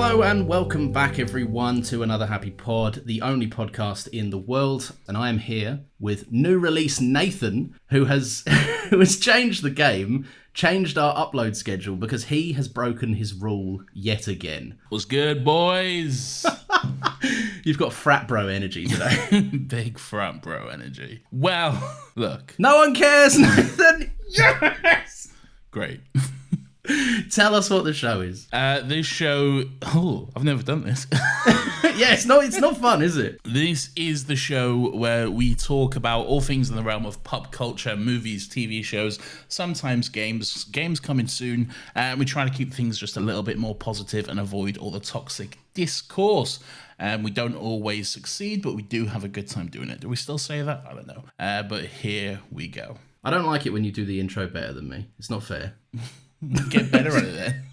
Hello and welcome back everyone to another Happy Pod, the only podcast in the world, and I am here with new release Nathan, who has who has changed the game, changed our upload schedule because he has broken his rule yet again. What's good, boys? You've got frat bro energy today. Big frat bro energy. Well, look. No one cares, Nathan! Yes! Great. Tell us what the show is. This show... Oh, I've never done this. Yeah, it's not fun, is it? This is the show where we talk about all things in the realm of pop culture, movies, TV shows, sometimes games. Games coming soon. We try to keep things just a little bit more positive and avoid all the toxic discourse. We don't always succeed, but we do have a good time doing it. Do we still say that? I don't know. But here we go. I don't like it when you do the intro better than me. It's not fair. Get better at it then.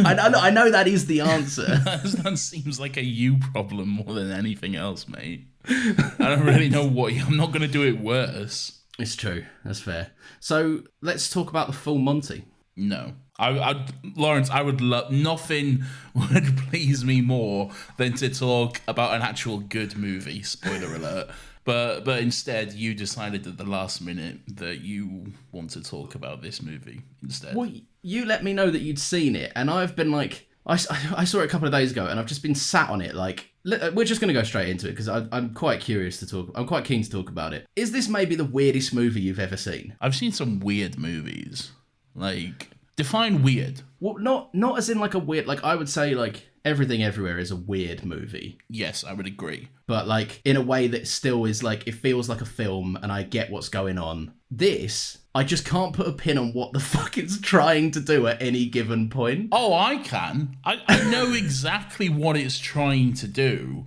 I know that is the answer. That seems like a you problem more than anything else, mate. I don't really know what... I'm not going to do it worse. It's true. That's fair. So let's talk about the full Monty. No. Lawrence, I would love... Nothing would please me more than to talk about an actual good movie. Spoiler alert. But instead, you decided at the last minute that you want to talk about this movie instead. Well, you let me know that you'd seen it, and I've been like... I saw it a couple of days ago, and I've just been sat on it. Like, we're just going to go straight into it, because I'm quite curious to talk... I'm quite keen to talk about it. Is this maybe the weirdest movie you've ever seen? I've seen some weird movies. Like, define weird. Well, not as in like a weird... Like, I would say, like, Everything Everywhere is a weird movie. Yes, I would agree. But, like, in a way that still is, like, it feels like a film, and I get what's going on. This, I just can't put a pin on what the fuck it's trying to do at any given point. Oh, I can. I know exactly what it's trying to do.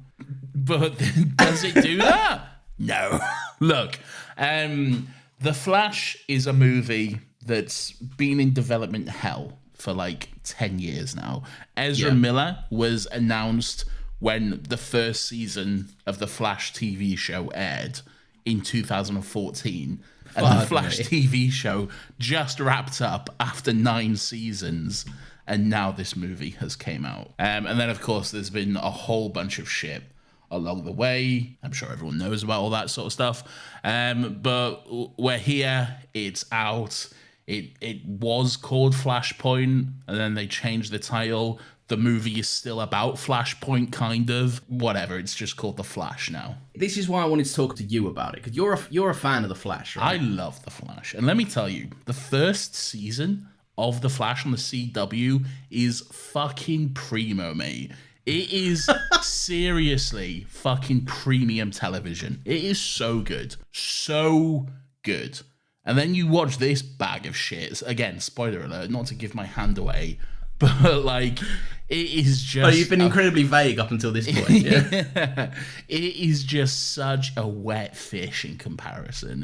But does it do that? No. Look, The Flash is a movie that's been in development hell for like 10 years now. Ezra Miller was announced when the first season of the Flash TV show aired in 2014. And the Flash TV show just wrapped up after 9 seasons. And now this movie has came out. And then, of course, there's been a whole bunch of shit along the way. I'm sure everyone knows about all that sort of stuff. But we're here. It's out. It was called Flashpoint, and then they changed the title. The movie is still about Flashpoint, kind of. Whatever, it's just called The Flash now. This is why I wanted to talk to you about it, because you're a fan of The Flash, right? I love The Flash. And let me tell you, the first season of The Flash on the CW is fucking primo, mate. It is seriously fucking premium television. It is so good. So good. And then you watch this bag of shit. Again, spoiler alert, not to give my hand away, but like, it is just... Oh, you've been incredibly vague up until this point, yeah? It is just such a wet fish in comparison.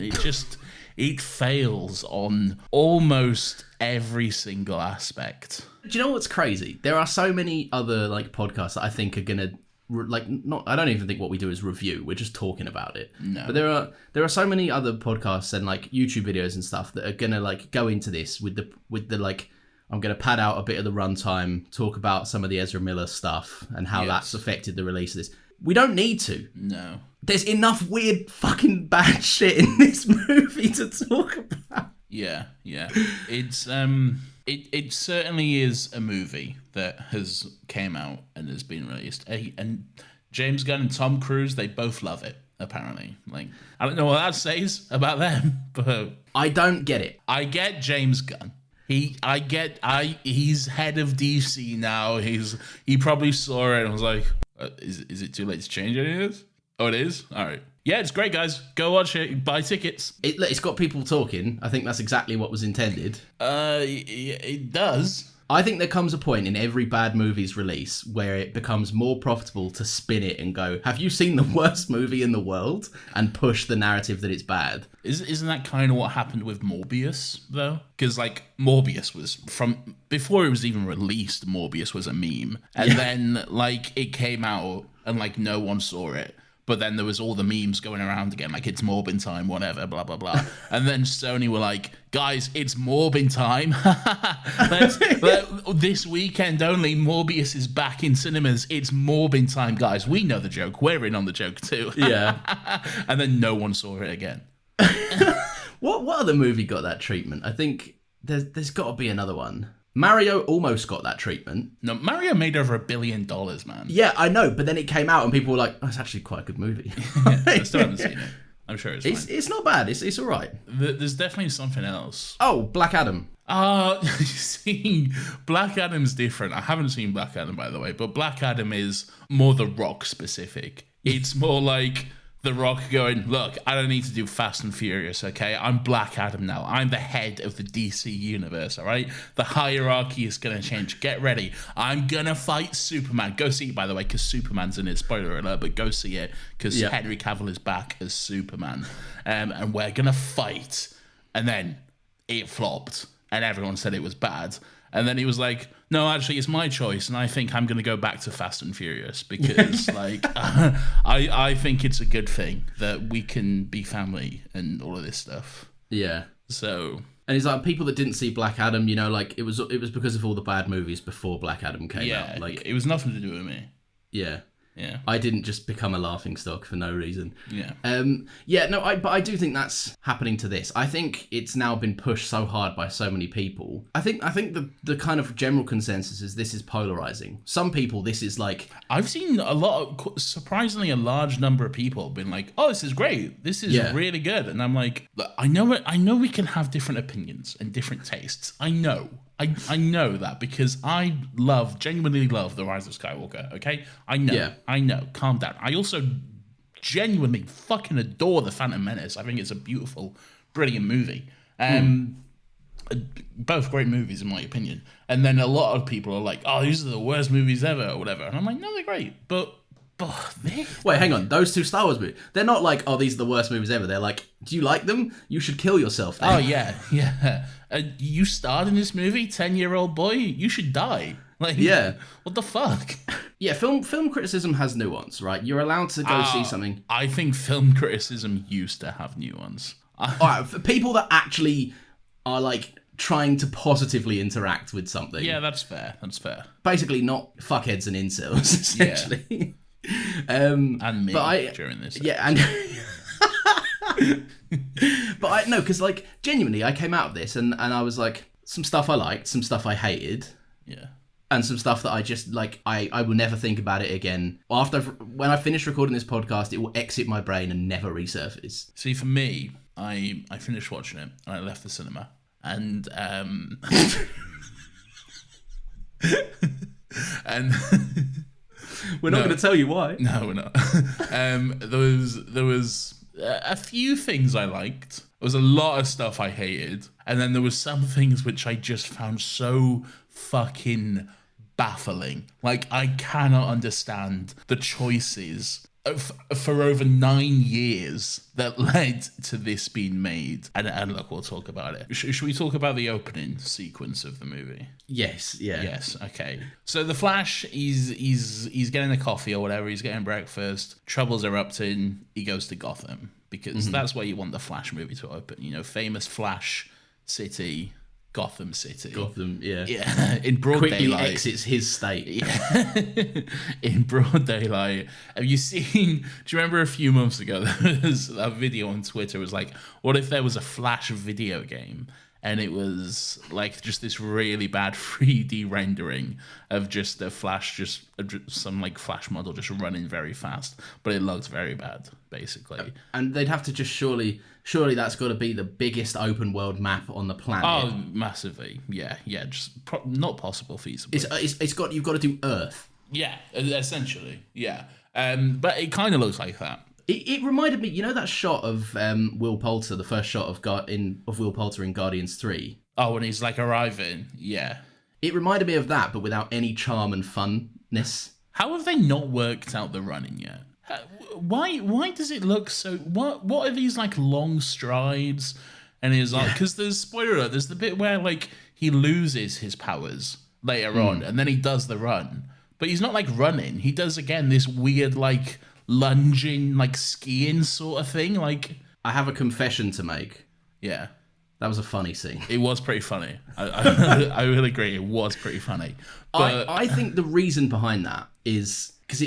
It fails on almost every single aspect. Do you know what's crazy? There are so many other like podcasts that I think are gonna I don't even think what we do is review. We're just talking about it. No. But there are so many other podcasts and like YouTube videos and stuff that are gonna like go into this with the like, I'm gonna pad out a bit of the runtime, talk about some of the Ezra Miller stuff and how that's affected the release of this. We don't need to. No. There's enough weird fucking bad shit in this movie to talk about. Yeah. It's it certainly is a movie that has came out and has been released. And James Gunn and Tom Cruise, they both love it, apparently. Like, I don't know what that says about them, but I don't get it. I get James Gunn. He's head of DC now. He probably saw it and was like, is it too late to change any of this? Oh, it is? All right. Yeah, it's great, guys. Go watch it. Buy tickets. It's got people talking. I think that's exactly what was intended. It does. I think there comes a point in every bad movie's release where it becomes more profitable to spin it and go, have you seen the worst movie in the world? And push the narrative that it's bad. Isn't that kind of what happened with Morbius, though? Because, like, Morbius was from... Before it was even released, Morbius was a meme. And then, like, it came out and, like, no one saw it. But then there was all the memes going around again, like it's Morbin time, whatever, blah, blah, blah. And then Sony were like, guys, it's Morbin time. This weekend only, Morbius is back in cinemas. It's Morbin time, guys. We know the joke. We're in on the joke too. Yeah. And then no one saw it again. What other movie got that treatment? I think there's got to be another one. Mario almost got that treatment. No, Mario made over $1 billion, man. Yeah, I know, but then it came out and people were like, oh, it's actually quite a good movie. I still haven't seen it. I'm sure it's fine. It's not bad. It's all right. There's definitely something else. Oh, Black Adam. Seeing Black Adam's different. I haven't seen Black Adam, by the way, but Black Adam is more The Rock specific. It's more like The Rock going, look, I don't need to do Fast and Furious, okay? I'm Black Adam now. I'm the head of the DC universe, all right? The hierarchy is going to change. Get ready. I'm going to fight Superman. Go see it, by the way, because Superman's in it. Spoiler alert, but go see it because Henry Cavill is back as Superman. And we're going to fight. And then it flopped, and everyone said it was bad. And then he was like, no, actually, it's my choice, and I think I'm going to go back to Fast and Furious because, I think it's a good thing that we can be family and all of this stuff. Yeah. So... And he's like, people that didn't see Black Adam, you know, like, it was because of all the bad movies before Black Adam came out. Like, it was nothing to do with me. Yeah. Yeah. I didn't just become a laughingstock for no reason. Yeah. But I do think that's happening to this. I think it's now been pushed so hard by so many people. I think the kind of general consensus is this is polarizing. Some people, this is like... I've seen surprisingly a large number of people been like, oh, this is great. This is really good. And I'm like, look, I know we can have different opinions and different tastes. I know that because I genuinely love The Rise of Skywalker, okay? I know. Calm down. I also genuinely fucking adore The Phantom Menace. I think it's a beautiful, brilliant movie. Both great movies, in my opinion. And then a lot of people are like, oh, these are the worst movies ever, or whatever. And I'm like, no, they're great. But Wait, hang on. Those two Star Wars movies, they're not like, oh, these are the worst movies ever. They're like, do you like them? You should kill yourself then. Oh, yeah. You starred in this movie, 10-year-old boy? You should die. Like, yeah. What the fuck? Yeah, film criticism has nuance, right? You're allowed to go see something. I think film criticism used to have nuance. All right, for people that actually are like trying to positively interact with something. Yeah, that's fair. Basically, not fuckheads and incels, essentially. Yeah. And me during this. Yeah, and but no, because like genuinely, I came out of this and I was like, some stuff I liked, some stuff I hated. Yeah. And some stuff that I just like, I will never think about it again. When I finish recording this podcast, it will exit my brain and never resurface. See, for me, I finished watching it and I left the cinema and and we're not going to tell you why. No, we're not. There was a few things I liked. There was a lot of stuff I hated, and then there was some things which I just found so fucking baffling. Like, I cannot understand the choices for over 9 years that led to this being made. And look, we'll talk about it. Should we talk about the opening sequence of the movie? Yes, yeah. Yes, okay. So the Flash, he's getting a coffee or whatever, he's getting breakfast, trouble's erupting, he goes to Gotham, because that's where you want the Flash movie to open. You know, famous Flash city, Gotham City. Gotham, yeah. Yeah, in broad quickly daylight. Exits his state. Yeah. In broad daylight. Have you seen, do you remember a few months ago, there was a video on Twitter, it was like, what if there was a Flash video game? And it was like just this really bad 3D rendering of just the Flash, just some like Flash model just running very fast, but it looked very bad, basically. And they'd have to just surely that's got to be the biggest open world map on the planet. Oh, massively, yeah, just not possible feasible. You've got to do Earth. Yeah, essentially, yeah. But it kind of looks like that. It reminded me, you know that shot of Will Poulter, the first shot of Will Poulter in Guardians 3? Oh, when he's like arriving, yeah. It reminded me of that, but without any charm and funness. How have they not worked out the running yet? Why does it look so... What are these like long strides? And he's like... Because there's, spoiler alert, there's the bit where like he loses his powers later on, and then he does the run. But he's not like running. He does, again, this weird like lunging, like skiing sort of thing. Like, I have a confession to make. yeah, That was a funny scene. it was pretty funny. I will agree, it was pretty funny. But I think the reason behind that is because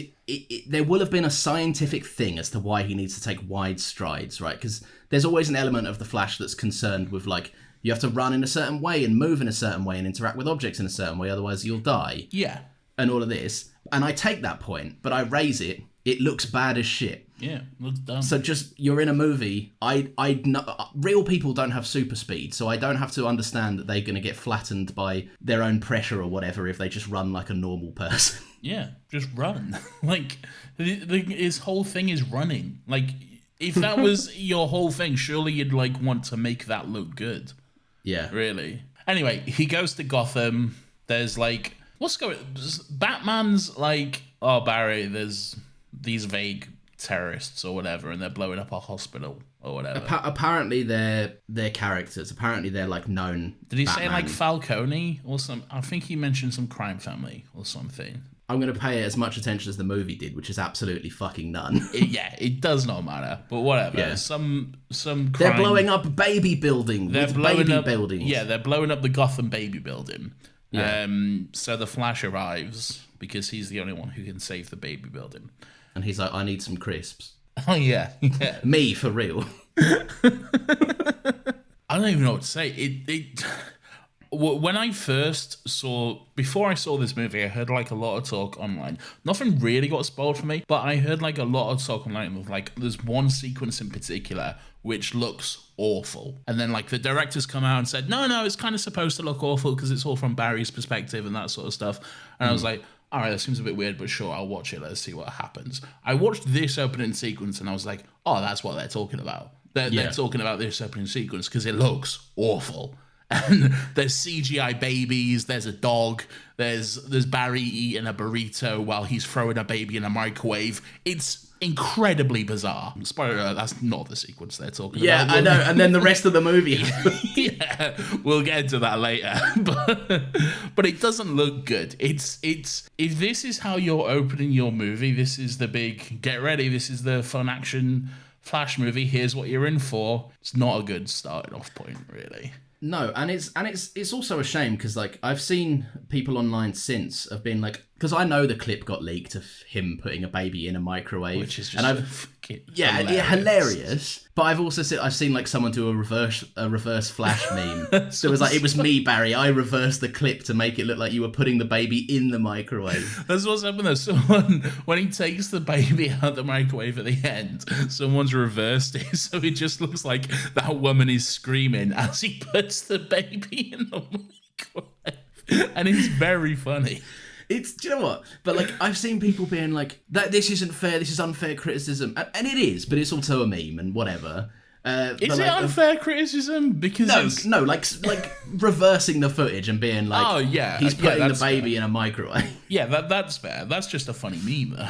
there will have been a scientific thing as to why he needs to take wide strides, right? Because there's always an element of the Flash that's concerned with, like, you have to run in a certain way and move in a certain way and interact with objects in a certain way, otherwise you'll die. yeah, And all of this. And I take that point, but I raise it. It looks bad as shit. yeah, looks dumb. So just, you're in a movie. Real people don't have super speed, so I don't have to understand that they're going to get flattened by their own pressure or whatever if they just run like a normal person. Yeah, just run. Like, his whole thing is running. Like, if that was your whole thing, surely you'd, like, want to make that look good. Yeah. Really. Anyway, he goes to Gotham. There's, like, Batman's like, oh, Barry, there's these vague terrorists or whatever, and they're blowing up a hospital or whatever. Apparently they're characters. Apparently they're like known. Did he Batman. say like Falcone or some? I think he mentioned some crime family or something. I'm going to pay as much attention as the movie did, which is absolutely fucking none. It does not matter, but whatever. Yeah. Some crime. They're blowing up baby building. They're with blowing baby up buildings. Yeah, they're blowing up the Gotham baby building. Yeah. So the Flash arrives because he's the only one who can save the baby building. And he's like, I need some crisps. Oh yeah. Me, for real. I don't even know what to say. When I first before I saw this movie, I heard like a lot of talk online. Nothing really got spoiled for me, but I heard like a lot of talk online with like, there's one sequence in particular which looks awful. And then like the directors come out and said, no, it's kind of supposed to look awful because it's all from Barry's perspective and that sort of stuff. And I was like, all right, that seems a bit weird, but sure, I'll watch it. Let's see what happens. I watched this opening sequence and I was like, oh, that's what they're talking about. They're talking about this opening sequence because it looks awful. And there's CGI babies, there's a dog, there's Barry eating a burrito while he's throwing a baby in a microwave. It's incredibly bizarre. Spoiler alert, that's not the sequence they're talking about. Yeah, I know. And then the rest of the movie. Yeah, we'll get into that later. But it doesn't look good. It's if this is how you're opening your movie, this is the big get ready, this is the fun action Flash movie, here's what you're in for. It's not a good starting off point, really. No, and it's also a shame because like I've seen people online since have been like, because I know the clip got leaked of him putting a baby in a microwave, Which is just and hilarious. But I've also seen like someone do a reverse Flash meme. So it was like, it was me, Barry. I reversed the clip to make it look like you were putting the baby in the microwave. That's what's happened though. Someone, when he takes the baby out of the microwave at the end, someone's reversed it, so it just looks like that woman is screaming as he puts the baby in the microwave, and it's very funny. Do you know what? But like, I've seen people being like, "That this isn't fair. This is unfair criticism," and it is, but it's also a meme and whatever. Is it unfair criticism? Because like reversing the footage and being like, oh yeah, he's putting the baby fair. in a microwave. Yeah, that's fair. That's just a funny meme though.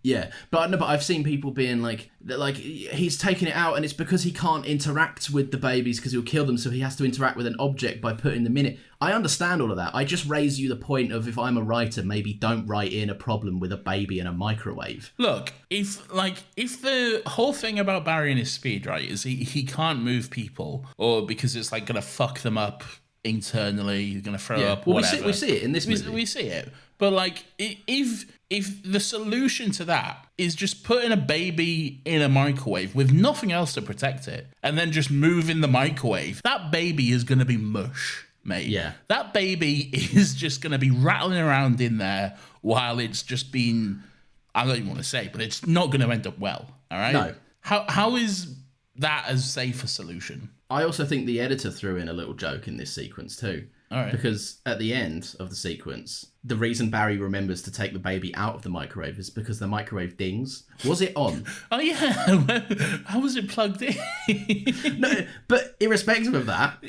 Yeah, but I've seen people being like he's taking it out and it's because he can't interact with the babies because he'll kill them, so he has to interact with an object by putting them in it. I understand all of that. I just raise you the point of, if I'm a writer, maybe don't write in a problem with a baby in a microwave. Look, if the whole thing about Barry and his speed, right, is he can't move people, or because it's like gonna fuck them up internally, he's gonna throw up. Well, whatever. we see it in this movie. We see it, but like if the solution to that is just putting a baby in a microwave with nothing else to protect it, and then just moving the microwave, that baby is gonna be mush. Mate. Yeah. That baby is just going to be rattling around in there while it's just been, I don't even want to say, but it's not going to end up well. All right? No. How is that as safe a solution? I also think the editor threw in a little joke in this sequence too. All right. Because at the end of the sequence, the reason Barry remembers to take the baby out of the microwave is because the microwave dings. Was it on? Oh, yeah. How was it plugged in? No, but irrespective of that,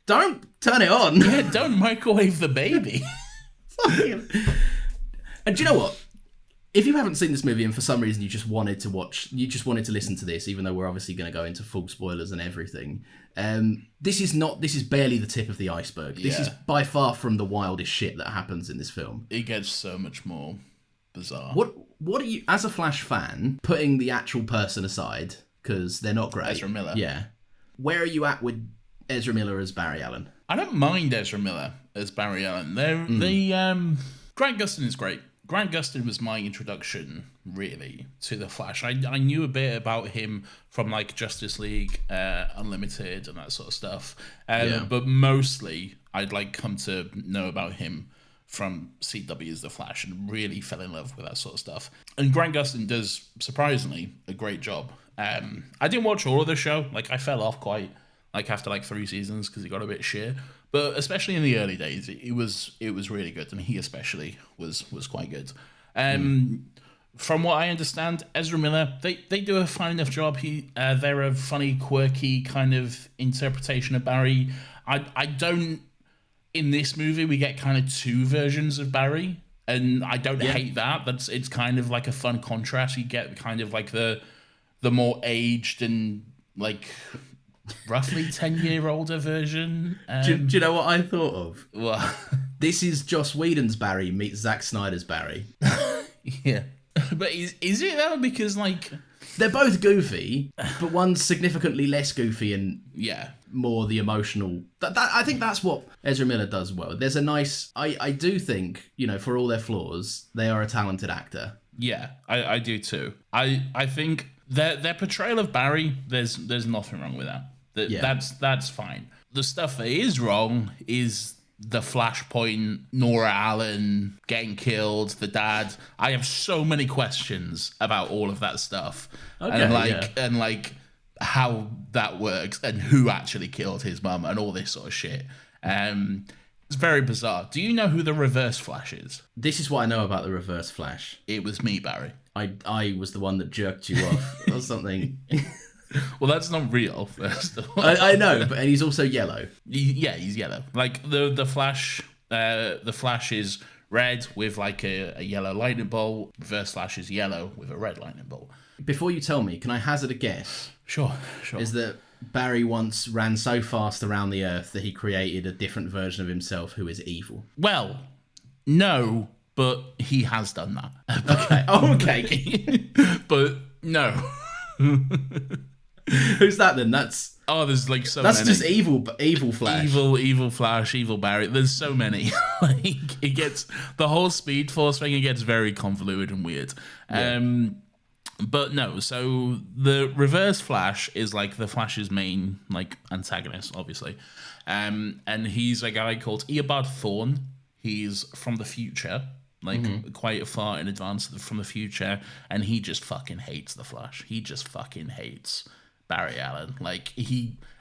don't turn it on. Yeah, don't microwave the baby. And do you know what? If you haven't seen this movie and for some reason you just wanted to listen to this, even though we're obviously going to go into full spoilers and everything, this is barely the tip of the iceberg. This is by far from the wildest shit that happens in this film. It gets so much more bizarre. what are you, as a Flash fan, putting the actual person aside, because they're not great. Ezra Miller. Yeah. Where are you at with Ezra Miller as Barry Allen? I don't mind Ezra Miller as Barry Allen. Grant Gustin is great. Grant Gustin was my introduction, really, to the Flash. I knew a bit about him from like Justice League, Unlimited, and that sort of stuff. But mostly, I'd like come to know about him from CW's The Flash, and really fell in love with that sort of stuff. And Grant Gustin does, surprisingly, a great job. I didn't watch all of the show. Like, I fell off quite, like, after like 3 seasons because it got a bit shit. But especially in the early days, it was really good, and he especially was quite good. From what I understand, Ezra Miller, they do a fine enough job. They're a funny, quirky kind of interpretation of Barry. I don't. In this movie, we get kind of 2 versions of Barry, and I don't hate that. It's kind of like a fun contrast. You get kind of like the more aged and like roughly 10-year older version. Do you know what I thought of? Well, This is Joss Whedon's Barry meets Zack Snyder's Barry. yeah. But is it though? Because like They're both goofy, but one's significantly less goofy and yeah, more the emotional. I think that's what Ezra Miller does well. There's a nice. I do think, for all their flaws, they are a talented actor. yeah, I do too. I think their portrayal of Barry, there's nothing wrong with that. That's fine. The stuff that is wrong is the Flashpoint, Nora Allen getting killed, the dad. I have so many questions about all of that stuff. Okay, and how that works and who actually killed his mum and all this sort of shit. It's very bizarre. Do you know who the Reverse Flash is? This is what I know about the Reverse Flash. It was me, Barry. I was the one that jerked you off or something. Well, that's not real, first of all. I know, and he's also yellow. He's yellow. Like the Flash, the Flash is red with like a yellow lightning bolt. Reverse Flash is yellow with a red lightning bolt. Before you tell me, can I hazard a guess? Sure. Is that Barry once ran so fast around the Earth that he created a different version of himself who is evil? Well, no, but he has done that. Okay. Oh, okay. But no. Who's that then? There's like so that's many. just evil Flash. Evil Flash, evil Barry. There's so many. It gets the whole Speed Force thing. It gets very convoluted and weird. Yeah. But no. So the Reverse Flash is like the Flash's main like antagonist, obviously, and he's a guy called Eobard Thawne. He's from the future. Quite far in advance from the future, and he just fucking hates the Flash. He just fucking hates Barry Allen.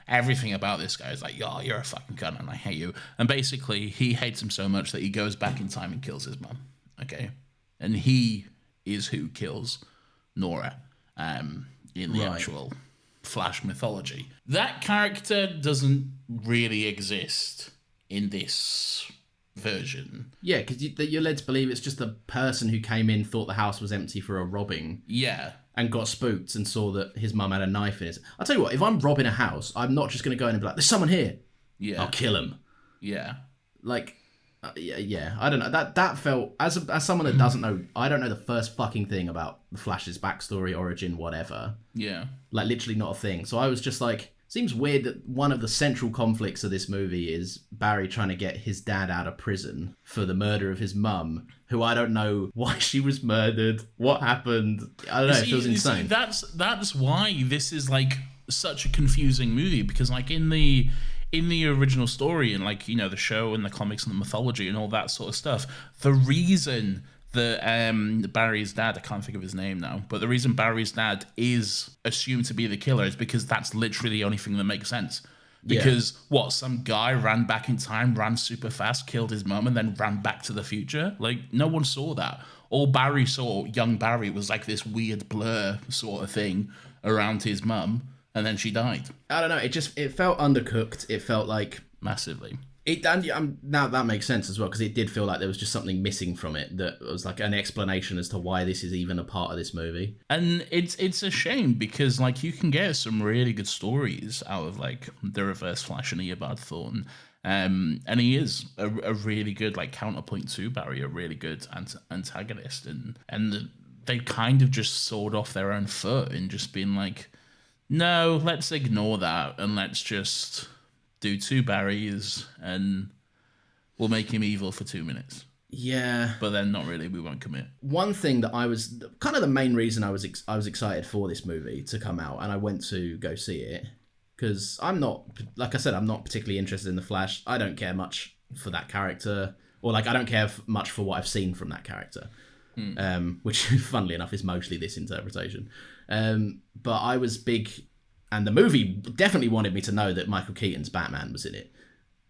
Everything about this guy is like, oh, you're a fucking cunt and I hate you. And basically, he hates him so much that he goes back in time and kills his mum. Okay? And he is who kills Nora in the actual Flash mythology. That character doesn't really exist in this version. Yeah, because you're led to believe it's just a person who came in, thought the house was empty for a robbing. Yeah. And got spooked and saw that his mum had a knife in it. I'll tell you what, if I'm robbing a house, I'm not just going to go in and be like, there's someone here. Yeah. I'll kill him. Yeah. Yeah, I don't know. That felt, as someone that doesn't know, I don't know the first fucking thing about the Flash's backstory, origin, whatever. Yeah. Literally not a thing. So I was just like, seems weird that one of the central conflicts of this movie is Barry trying to get his dad out of prison for the murder of his mum, who I don't know why she was murdered, what happened. I don't know, it feels insane. That's why this is like such a confusing movie, because like in the original story and like, the show and the comics and the mythology and all that sort of stuff, the reason that Barry's dad, I can't think of his name now, but the reason Barry's dad is assumed to be the killer is because that's literally the only thing that makes sense. Because some guy ran back in time, ran super fast, killed his mum, and then ran back to the future? Like, no one saw that. All Barry saw, young Barry, was like this weird blur sort of thing around his mum, and then she died. I don't know, it felt undercooked. It felt like... Massively. Now that makes sense as well, because it did feel like there was just something missing from it that was like an explanation as to why this is even a part of this movie. And it's a shame, because like you can get some really good stories out of like the Reverse Flash and Eobard Thawne. And he is a really good like counterpoint to Barry, a really good antagonist, and they kind of just sawed off their own foot and just been like, no, let's ignore that and let's just do 2 Barrys and we'll make him evil for 2 minutes. Yeah. But then not really, we won't commit. One thing that I was kind of the main reason I was excited for this movie to come out, and I went to go see it because I'm not, like I said, I'm not particularly interested in the Flash. I don't care much for that character, or like I don't care much for what I've seen from that character, which, funnily enough, is mostly this interpretation. But I was big, and the movie definitely wanted me to know that Michael Keaton's Batman was in it.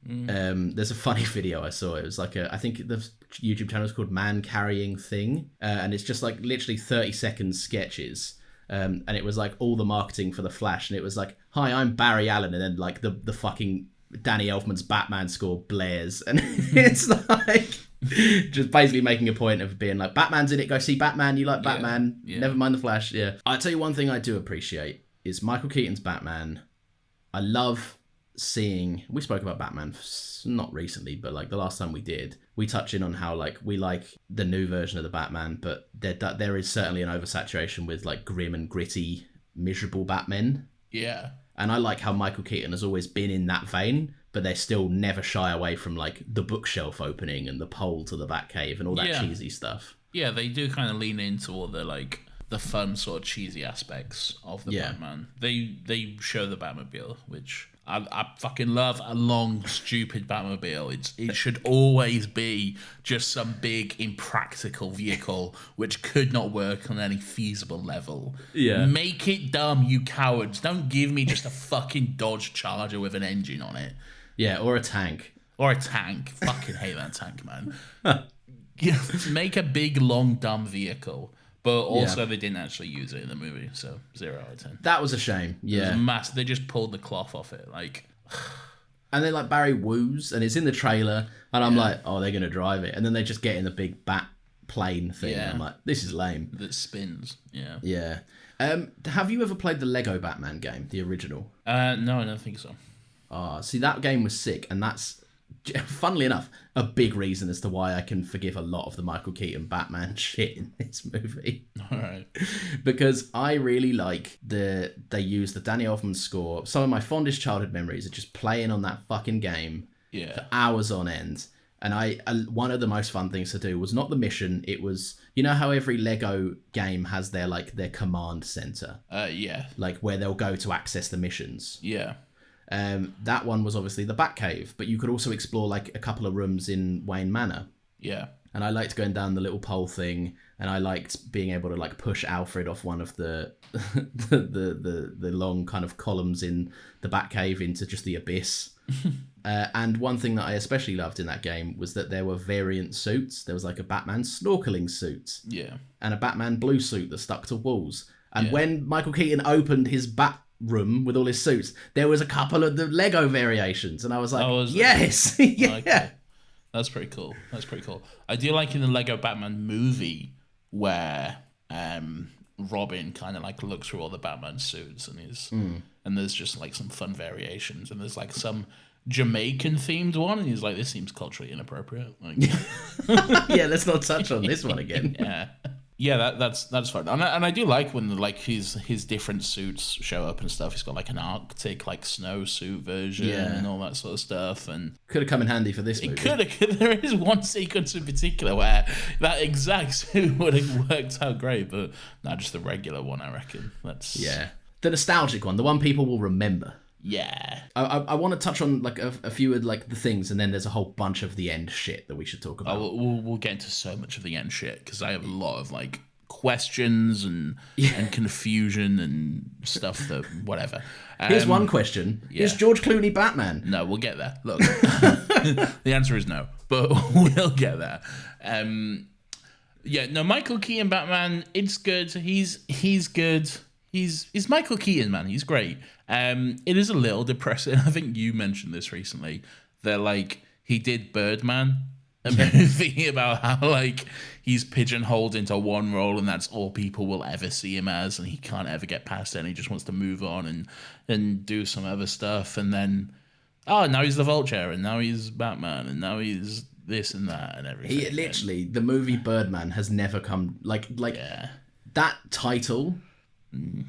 There's a funny video I saw. It was like I think the YouTube channel is called Man Carrying Thing, and it's just like literally 30-second sketches, and it was like all the marketing for the Flash, and it was like, "Hi, I'm Barry Allen," and then like the fucking Danny Elfman's Batman score blares, and it's like just basically making a point of being like, "Batman's in it, go see Batman. You like Batman? Yeah. Never mind the Flash." Yeah, I tell you one thing I do appreciate is Michael Keaton's Batman. I love seeing, we spoke about Batman not recently, but like the last time we did, we touched in on how like we like the new version of the Batman, but there is certainly an oversaturation with like grim and gritty, miserable Batmen. Yeah. And I like how Michael Keaton has always been in that vein, but they still never shy away from like the bookshelf opening and the pole to the Batcave and all that cheesy stuff. Yeah, they do kind of lean into all the like the fun sort of cheesy aspects of the Batman. They show the Batmobile, which I fucking love. A long, stupid Batmobile. It should always be just some big, impractical vehicle which could not work on any feasible level. Yeah. Make it dumb, you cowards. Don't give me just a fucking Dodge Charger with an engine on it. Yeah, or a tank. Or a tank. Fucking hate that tank, man. Make a big, long, dumb vehicle. But also, they didn't actually use it in the movie, so 0 out of 10. That was a shame. Yeah, they just pulled the cloth off it, like. And then like Barry woos, and it's in the trailer, and I'm like, oh, they're gonna drive it, and then they just get in the big bat plane thing. And I'm like, this is lame. That spins. Yeah. Yeah. Have you ever played the Lego Batman game, the original? No, I don't think so. See, that game was sick, and that's, funnily enough, a big reason as to why I can forgive a lot of the Michael Keaton Batman shit in this movie. All right. Because I really like they use the Danny Elfman score. Some of my fondest childhood memories are just playing on that fucking game for hours on end. And I one of the most fun things to do was not the mission. It was, you know how every Lego game has their command center? Yeah. Like where they'll go to access the missions. Yeah. That one was obviously the Batcave, but you could also explore like a couple of rooms in Wayne Manor. Yeah. And I liked going down the little pole thing, and I liked being able to like push Alfred off one of the the long kind of columns in the Batcave into just the abyss. And one thing that I especially loved in that game was that there were variant suits. There was like a Batman snorkeling suit. Yeah. And a Batman blue suit that stuck to walls. And when Michael Keaton opened his bat room with all his suits, there was a couple of the Lego variations, and I was like, yes. Yeah. Okay. That's pretty cool. I do like in the Lego Batman movie where Robin kind of like looks through all the Batman suits and there's just like some fun variations, and there's like some Jamaican themed one, and he's like, this seems culturally inappropriate. Like, yeah, let's not touch on this one again. Yeah, that's fun, and I do like when like his different suits show up and stuff. He's got like an Arctic like snowsuit version and all that sort of stuff, and could have come in handy for this movie. There is one sequence in particular where that exact suit would have worked out great, but not just the regular one. I reckon that's the nostalgic one, the one people will remember. Yeah. I want to touch on like a few of like the things, and then there's a whole bunch of the end shit that we should talk about. We'll get into so much of the end shit because I have a lot of like questions and confusion and stuff that whatever. Here's one question. Is George Clooney Batman? No, we'll get there. Look, the answer is no, but we'll get there. Michael Keaton Batman, it's good. He's good. He's Michael Keaton, man. He's great. It is a little depressing. I think you mentioned this recently. That like he did Birdman, a movie about how like he's pigeonholed into one role and that's all people will ever see him as, and he can't ever get past it, and he just wants to move on and do some other stuff, and then now he's the Vulture, and now he's Batman, and now he's this and that and everything. He literally, the movie Birdman has never come that title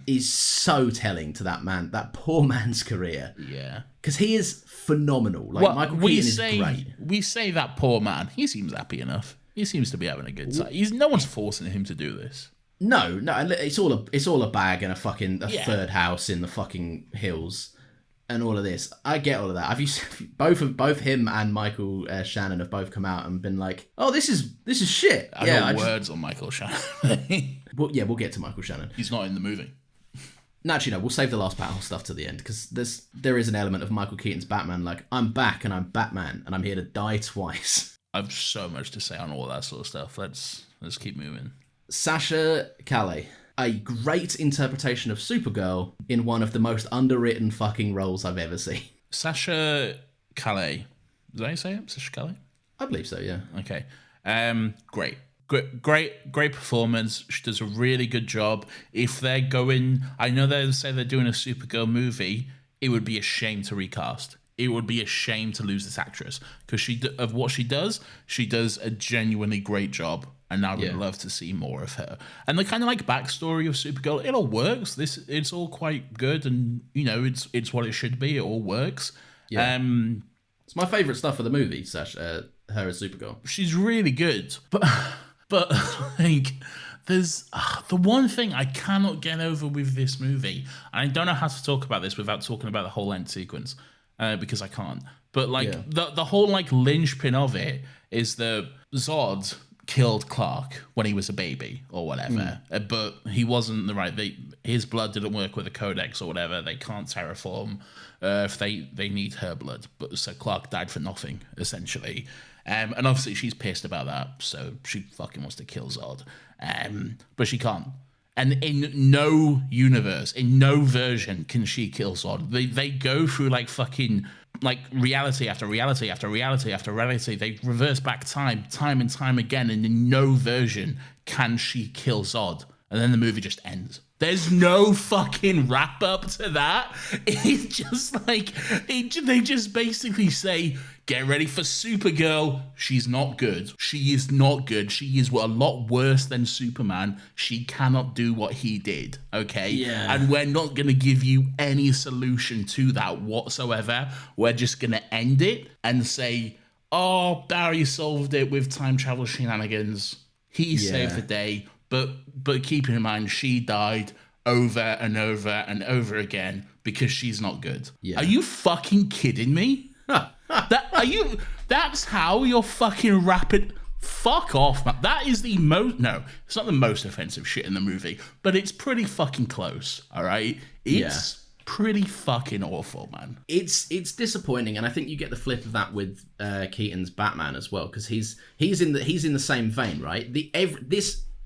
is so telling to that poor man's career. Yeah. Because he is phenomenal. Like, Michael Keaton is great. We say that poor man. He seems happy enough. He seems to be having a good time. No one's forcing him to do this. No, and it's all a bag and a third house in the fucking hills, and all of this. I get all of that. Have you both him and Michael Shannon have both come out and been like, "Oh, this is shit." I got words on Michael Shannon. Well, yeah, we'll get to Michael Shannon. He's not in the movie. No, actually, no. We'll save the last battle stuff to the end because there is an element of Michael Keaton's Batman. Like, I'm back and I'm Batman and I'm here to die twice. I've so much to say on all that sort of stuff. Let's keep moving. Sasha Calle, a great interpretation of Supergirl in one of the most underwritten fucking roles I've ever seen. Sasha Calle. Is that how you say it? Sasha Calle? I believe so, yeah. Okay. Great performance. She does a really good job. If they're going, I know they say they're doing a Supergirl movie, it would be a shame to recast. It would be a shame to lose this actress because of what she does a genuinely great job. And I would love to see more of her. And the kind of like backstory of Supergirl, it all works. It's all quite good, and it's what it should be. It all works. Yeah. It's my favorite stuff of the movie. Her as Supergirl. She's really good, but like, there's the one thing I cannot get over with this movie. And I don't know how to talk about this without talking about the whole end sequence because I can't. But like the whole like linchpin of it is the Zod killed Clark when he was a baby or whatever, but he wasn't the right. His blood didn't work with the Codex or whatever. They can't terraform if they need her blood. But so Clark died for nothing essentially, and obviously she's pissed about that. So she fucking wants to kill Zod, but she can't. And in no universe, in no version, can she kill Zod. They go through like fucking like reality after reality after reality after reality. They reverse back time and time again, and in no version can she kill Zod. And then the movie just ends. There's no fucking wrap up to that. It's just like they just basically say, get ready for Supergirl. She's not good. She is not good. She is a lot worse than Superman. She cannot do what he did, okay? Yeah. And we're not going to give you any solution to that whatsoever. We're just going to end it and say, oh, Barry solved it with time travel shenanigans. He saved the day. But keeping in mind, she died over and over and over again because she's not good. Yeah. Are you fucking kidding me? That's how you're fucking rapid. Fuck off, man. That is the most. No, it's not the most offensive shit in the movie, but it's pretty fucking close. All right, it's pretty fucking awful, man. It's disappointing, and I think you get the flip of that with Keaton's Batman as well, because he's in the same vein, right?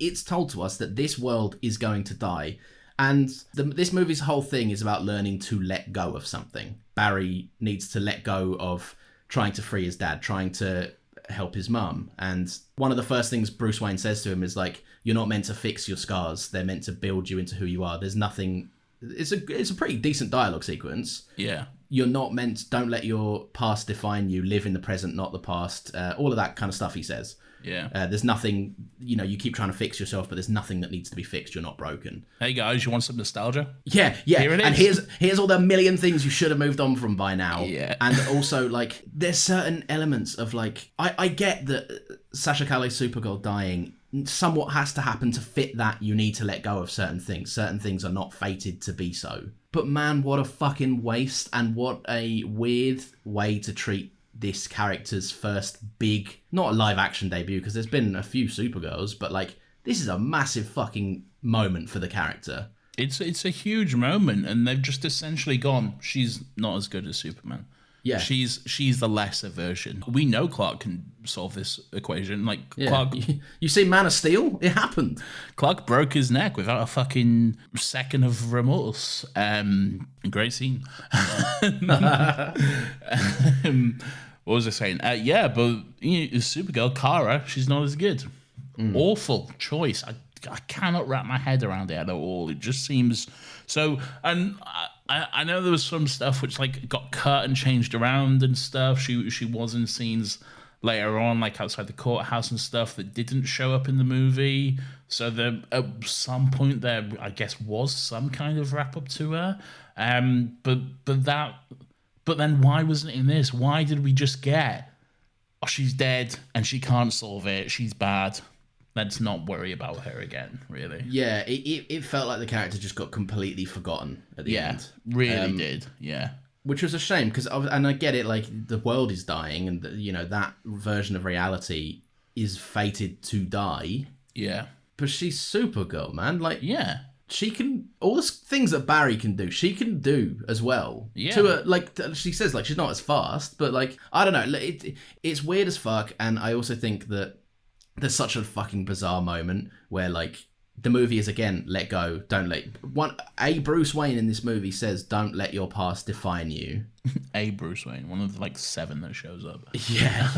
It's told to us that this world is going to die, and this movie's whole thing is about learning to let go of something. Barry needs to let go of trying to free his dad, trying to help his mum. And one of the first things Bruce Wayne says to him is like, you're not meant to fix your scars. They're meant to build you into who you are. There's nothing... It's a pretty decent dialogue sequence. Yeah. You're not meant... Don't let your past define you. Live in the present, not the past. All of that kind of stuff he says. Yeah. There's nothing... You keep trying to fix yourself, but there's nothing that needs to be fixed. You're not broken. Hey guys, you want some nostalgia? Yeah. Here it is. And here's all the million things you should have moved on from by now. Yeah. And also, like, there's certain elements of, like... I get that Sasha Calle's Supergirl dying somewhat has to happen to fit that. You need to let go of certain things. Certain things are not fated to be so. But man, what a fucking waste, and what a weird way to treat this character's first big, not a live action debut, because there's been a few Supergirls, but like, this is a massive fucking moment for the character. It's a huge moment, and they've just essentially gone, she's not as good as Superman. Yeah. She's the lesser version. We know Clark can solve this equation. Like, Yeah. Clark... You see Man of Steel? It happened. Clark broke his neck without a fucking second of remorse. Great scene. What was I saying? Yeah, but Supergirl, Kara, she's not as good. Awful choice. I cannot wrap my head around it at all. It just seems so. And I know there was some stuff which like got cut and changed around and stuff. She was in scenes later on, like outside the courthouse and stuff, that didn't show up in the movie. So there, at some point, there I guess was some kind of wrap up to her. But then why wasn't it in this? Why did we just get, oh, she's dead and she can't solve it. She's bad. Let's not worry about her again, really. Yeah, it felt like the character just got completely forgotten at the end. Really did, yeah. Which was a shame, because, and I get it, like, the world is dying, and, you know, that version of reality is fated to die. Yeah. But she's Supergirl, man. Like, Yeah. she can, all the things that Barry can do, she can do as well. Yeah. She says, like, she's not as fast, but, like, I don't know. It's weird as fuck, and I also think that there's such a fucking bizarre moment where, like, the movie is, again, let go, don't let... Bruce Wayne in this movie says, don't let your past define you. Bruce Wayne, one of the, like, 7 that shows up. Yeah.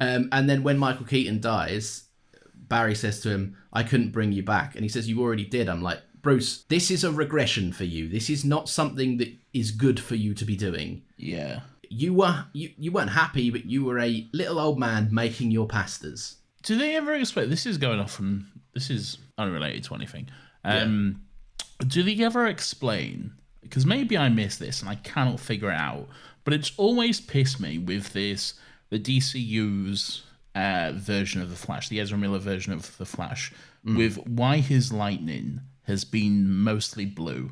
And then when Michael Keaton dies, Barry says to him, I couldn't bring you back. And he says, you already did. I'm like, Bruce, this is a regression for you. This is not something that is good for you to be doing. Yeah. You weren't happy, but you were a little old man making your pastas. Do they ever explain? This is going off from... This is unrelated to anything. Do they ever explain... Because maybe I missed this and I cannot figure it out, but it's always pissed me with this... The DCU's version of The Flash, the Ezra Miller version of The Flash, with why his lightning has been mostly blue.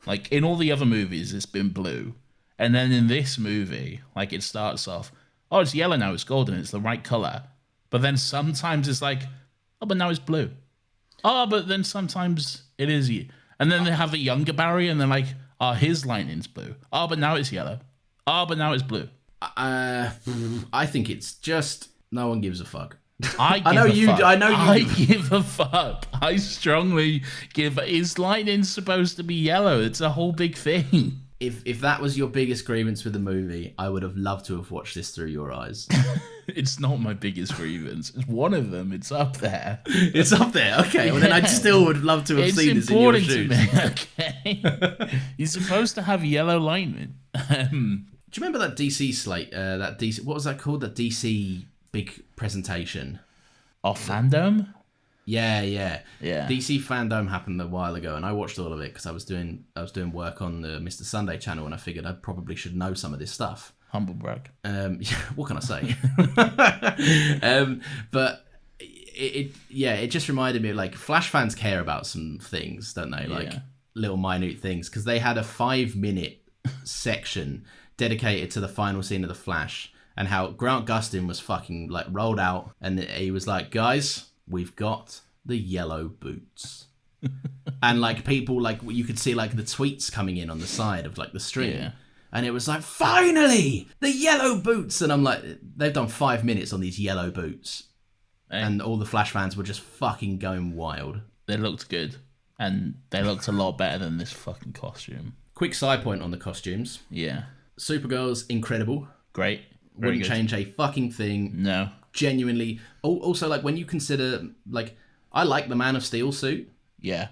Like, in all the other movies, it's been blue. And then in this movie, like, it starts off, oh, it's yellow now, it's golden, it's the right color. But then sometimes it's like, oh, but now it's blue. Oh, but then sometimes it is. And then they have the younger Barry, and they're like, oh, his lightning's blue. Oh, but now it's yellow. Oh, but now it's blue. I think it's just no one gives a fuck. I give a fuck. I strongly give. Is lightning supposed to be yellow? It's a whole big thing. If that was your biggest grievance with the movie, I would have loved to have watched this through your eyes. It's not my biggest grievance. It's one of them. It's up there. It's up there. Okay. Well, then I still would love to have seen this in your shoes. It's important to me. Okay. You're supposed to have yellow lightning. Do you remember that DC slate? That DC. What was that called? That DC big presentation. Oh, Fandom. Yeah. DC Fandom happened a while ago, and I watched all of it because I was doing work on the Mr. Sunday channel, and I figured I probably should know some of this stuff. Humble brag. What can I say? But it just reminded me of, like, Flash fans care about some things, don't they? Like, little minute things, because they had a 5-minute section dedicated to the final scene of the Flash, and how Grant Gustin was fucking, like, rolled out, and he was like, guys, we've got the yellow boots. And, like, people, like, you could see, like, the tweets coming in on the side of, like, the stream. Yeah. And it was like, finally, the yellow boots. And I'm like, they've done 5 minutes on these yellow boots. Hey. And all the Flash fans were just fucking going wild. They looked good. And they looked a lot better than this fucking costume. Quick side point on the costumes. Yeah. Supergirl's incredible. Great. Wouldn't change a fucking thing. No. Genuinely. Also, like, when you consider, like, I like the Man of Steel suit. Yeah.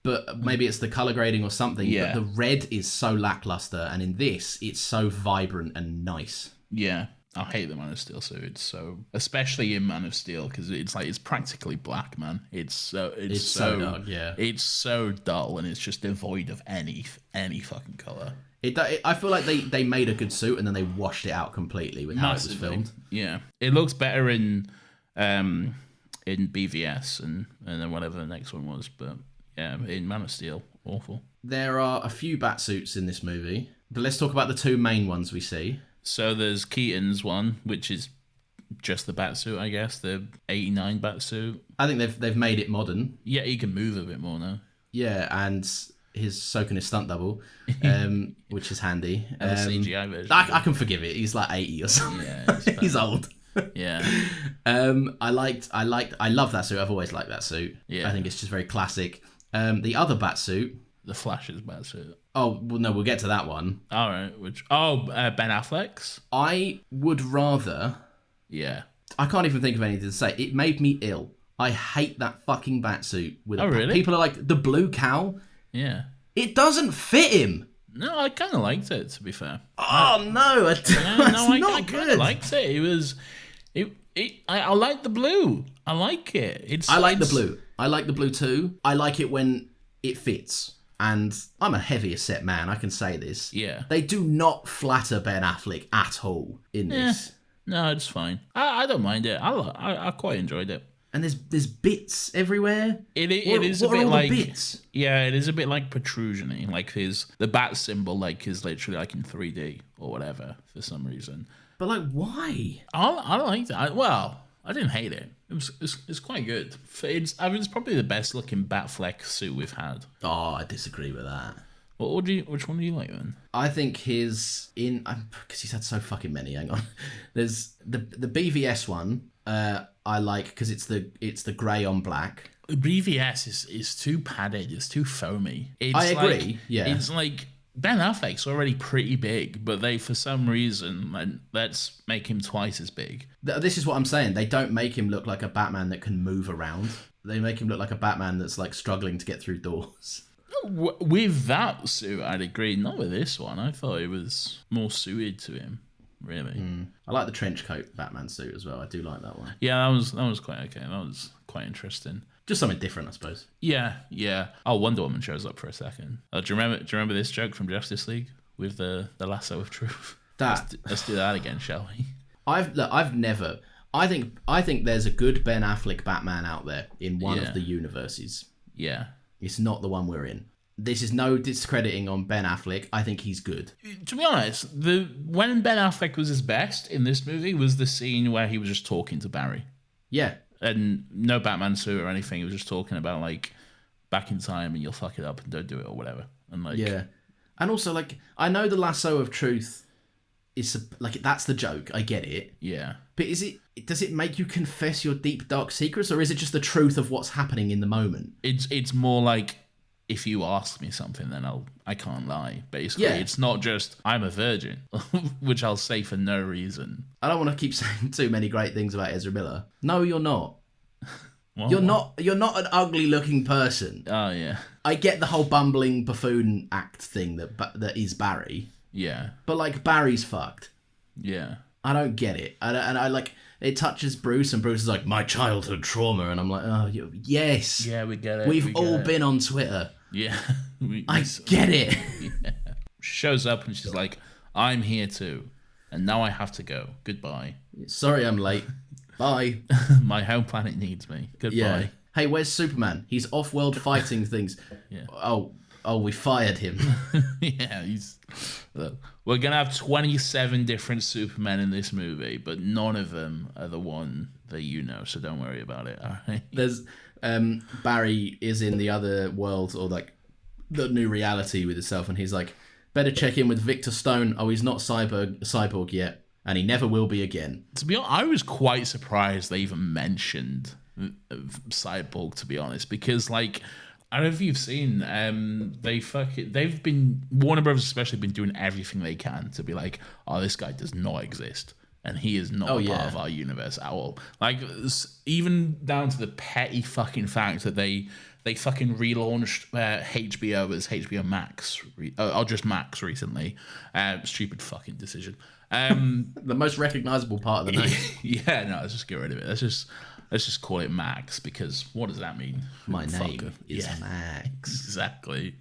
But maybe it's the color grading or something. Yeah. But the red is so lackluster, and in this, it's so vibrant and nice. Yeah. I hate the Man of Steel suit. It's so, especially in Man of Steel, because it's like, it's practically black, man. It's so dark, yeah. It's so dull, and it's just devoid of any fucking color. I feel like they made a good suit and then they washed it out completely with how it was filmed. Yeah, it looks better in BVS and then whatever the next one was, but yeah, in Man of Steel, awful. There are a few Batsuits in this movie, but let's talk about the two main ones we see. So there's Keaton's one, which is just the Batsuit, I guess, the 89 Batsuit. I think they've made it modern. Yeah, he can move a bit more now. Yeah, and so can his stunt double, which is handy. And the CGI version. I can forgive it. He's like 80 or something. Yeah, he's old. Yeah. I love that suit. I've always liked that suit. Yeah. I think it's just very classic. The other Batsuit. The Flash's Batsuit. Oh, well, no, we'll get to that one. All right. Ben Affleck's? I would rather... Yeah. I can't even think of anything to say. It made me ill. I hate that fucking Batsuit. Really? People are like, the blue cowl? Yeah. It doesn't fit him. No, I kind of liked it, to be fair. Oh, no. I kind of liked it. I like the blue. I like it. I like the blue. I like the blue too. I like it when it fits. And I'm a heavier set man, I can say this. Yeah. They do not flatter Ben Affleck at all in this. No, it's fine. I don't mind it. I quite enjoyed it. And there's bits everywhere. It is a bit all like the bits? Yeah, it is a bit like protrusion. Like the bat symbol like is literally like in 3D or whatever for some reason. But like, why? I liked it. I didn't hate it. It's quite good. It's probably the best looking Batfleck suit we've had. Oh, I disagree with that. Which one do you like then? I think his because he's had so fucking many. Hang on, there's the BVS one. I like because it's the grey on black. BVS is too padded. It's too foamy. I agree. Like, yeah, it's like Ben Affleck's already pretty big, but they for some reason let's make him twice as big. This is what I'm saying. They don't make him look like a Batman that can move around. They make him look like a Batman that's like struggling to get through doors. With that suit, I'd agree. Not with this one. I thought it was more suited to him. Really, I like the trench coat Batman suit as well. I do like that one. Yeah, that was quite okay. That was quite interesting. Just something different, I suppose. Yeah. Oh, Wonder Woman shows up for a second. Do you remember this joke from Justice League with the lasso of truth? Let's do that again, shall we? I think there's a good Ben Affleck Batman out there in one of the universes. Yeah. It's not the one we're in. This is no discrediting on Ben Affleck. I think he's good. To be honest, when Ben Affleck was his best in this movie was the scene where he was just talking to Barry. Yeah. And no Batman suit or anything. He was just talking about like back in time and you'll fuck it up and don't do it or whatever. And like yeah. And also like I know the lasso of truth is like that's the joke. I get it. Yeah. But does it make you confess your deep dark secrets or is it just the truth of what's happening in the moment? It's more like if you ask me something, then I can't lie. Basically, It's not just I'm a virgin, which I'll say for no reason. I don't want to keep saying too many great things about Ezra Miller. No, you're not. Well, you're not an ugly looking person. Oh yeah. I get the whole bumbling buffoon act thing that is Barry. Yeah. But like Barry's fucked. Yeah. I don't get it. And I like it touches Bruce, and Bruce is like my childhood trauma, and I'm like, oh yes. Yeah, we get it. We've all been on Twitter. Yeah. I get it. Yeah. She shows up and she's like, I'm here too. And now I have to go. Goodbye. Sorry I'm late. Bye. My home planet needs me. Goodbye. Yeah. Hey, where's Superman? He's off-world fighting things. Yeah. Oh, we fired him. Yeah, look, we're going to have 27 different Supermen in this movie, but none of them are the one that you know, so don't worry about it, all right? There's Barry is in the other world, or like the new reality with himself, and he's like, better check in with Victor Stone. Oh, he's not cyborg yet, and he never will be again. To be honest, I was quite surprised they even mentioned Cyborg, to be honest, because like I don't know if you've seen they've been Warner Brothers especially been doing everything they can to be like, oh, this guy does not exist and he is not a part of our universe at all. Like even down to the petty fucking fact that they fucking relaunched HBO as HBO Max or just Max recently. Stupid fucking decision. The most recognizable part of the name. Yeah, no, let's just get rid of it. Let's just call it Max, because what does that mean? My name is Max. Exactly.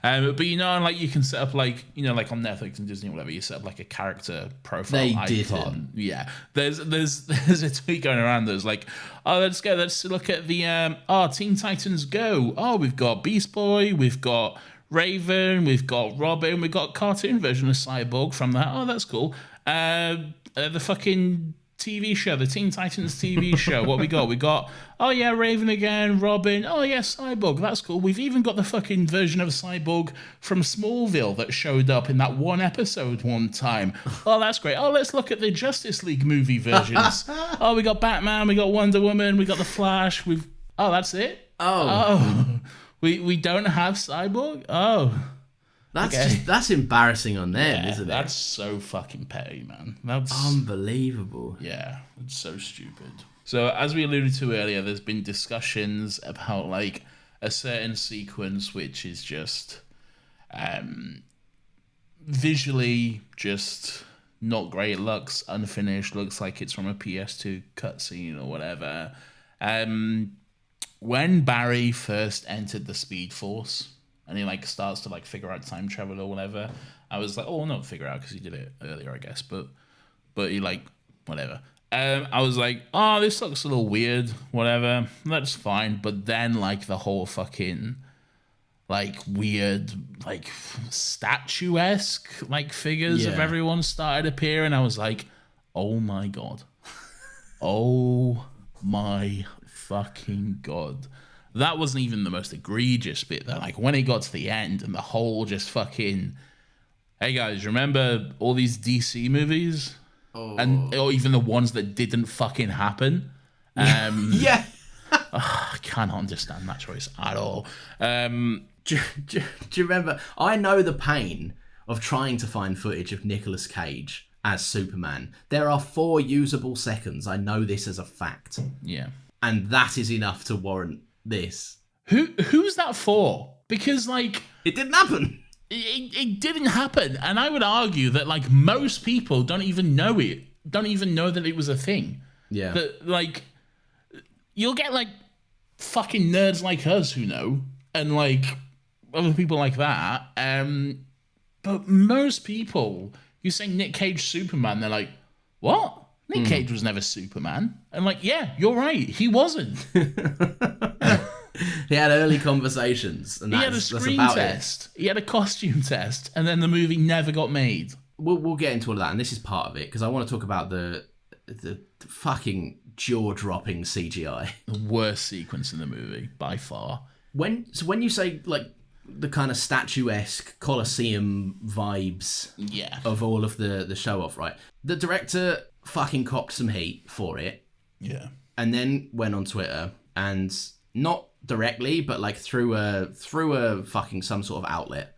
But you know, like you can set up like, you know, like on Netflix and Disney or whatever, you set up like a character profile icon. Didn't. Yeah. There's a tweet going around that's like, oh, let's look at the Teen Titans Go. Oh, we've got Beast Boy, we've got Raven, we've got Robin, we've got a cartoon version of Cyborg from that. Oh, that's cool. The fucking TV show, the Teen Titans TV show. What we got? We got, oh yeah, Raven again, Robin. Oh yeah, Cyborg. That's cool. We've even got the fucking version of Cyborg from Smallville that showed up in that one episode one time. Oh, that's great. Oh, let's look at the Justice League movie versions. Oh, we got Batman, we got Wonder Woman, we got the Flash. Oh, that's it. Oh, we don't have Cyborg. Oh. That's embarrassing on them, isn't it? That's so fucking petty, man. That's unbelievable. Yeah, it's so stupid. So as we alluded to earlier, there's been discussions about like a certain sequence which is just visually just not great. Looks unfinished. Looks like it's from a PS2 cutscene or whatever. When Barry first entered the Speed Force and he like starts to like figure out time travel or whatever, I was like, oh, not figure out because he did it earlier, I guess, but he like whatever. I was like, oh, this looks a little weird, whatever. That's fine. But then like the whole fucking like weird like statuesque like figures of everyone started appearing. I was like, oh my god. Oh my fucking god. That wasn't even the most egregious bit though. Like when it got to the end and the whole just fucking, hey guys, remember all these DC movies? And or even the ones that didn't fucking happen. Yeah. I can't understand that choice at all. Do you remember? I know the pain of trying to find footage of Nicolas Cage as Superman. There are 4 usable seconds. I know this as a fact. Yeah. And that is enough to warrant this. Who's that for? Because like it didn't happen. It didn't happen, and I would argue that like most people don't even know that it was a thing. Yeah. That like you'll get like fucking nerds like us who know, and like other people like that. But most people, you say Nick Cage Superman, they're like, what? Nick Cage was never Superman. And like, yeah, you're right, he wasn't. He had early conversations, and he had a screen test. He had a costume test, and then the movie never got made. We'll get into all of that, and this is part of it because I want to talk about the fucking jaw-dropping CGI. The worst sequence in the movie by far. When you say like the kind of statuesque Colosseum vibes, of all of the show off, right? The director fucking copped some heat for it, and then went on Twitter and not directly, but like through a fucking some sort of outlet.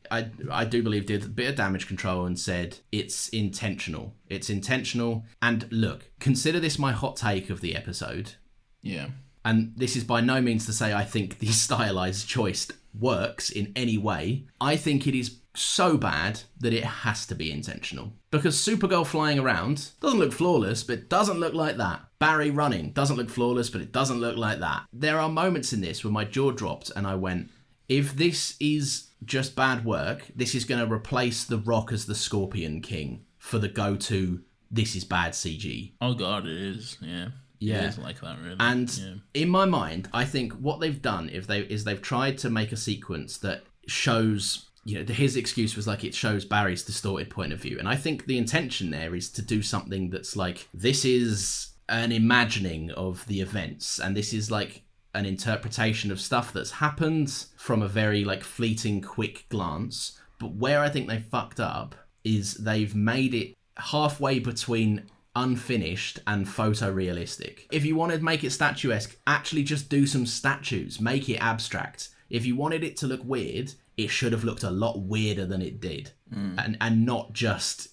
I do believe did a bit of damage control and said it's intentional. It's intentional. And look, consider this my hot take of the episode. Yeah. And this is by no means to say I think the stylized choice works in any way. I think it is so bad that it has to be intentional. Because Supergirl flying around doesn't look flawless, but it doesn't look like that. Barry running doesn't look flawless, but it doesn't look like that. There are moments in this where my jaw dropped and I went, if this is just bad work, this is going to replace The Rock as the Scorpion King for the go-to, this is bad CG. Oh god, it is, yeah. Yeah. It is like that, really. And in my mind, I think what they've done is they've tried to make a sequence that shows, you know, his excuse was like it shows Barry's distorted point of view. And I think the intention there is to do something that's like, this is an imagining of the events, and this is like an interpretation of stuff that's happened from a very like fleeting, quick glance. But where I think they fucked up is they've made it halfway between unfinished and photorealistic. If you wanted to make it statuesque, actually just do some statues, make it abstract. If you wanted it to look weird, it should have looked a lot weirder than it did, and not just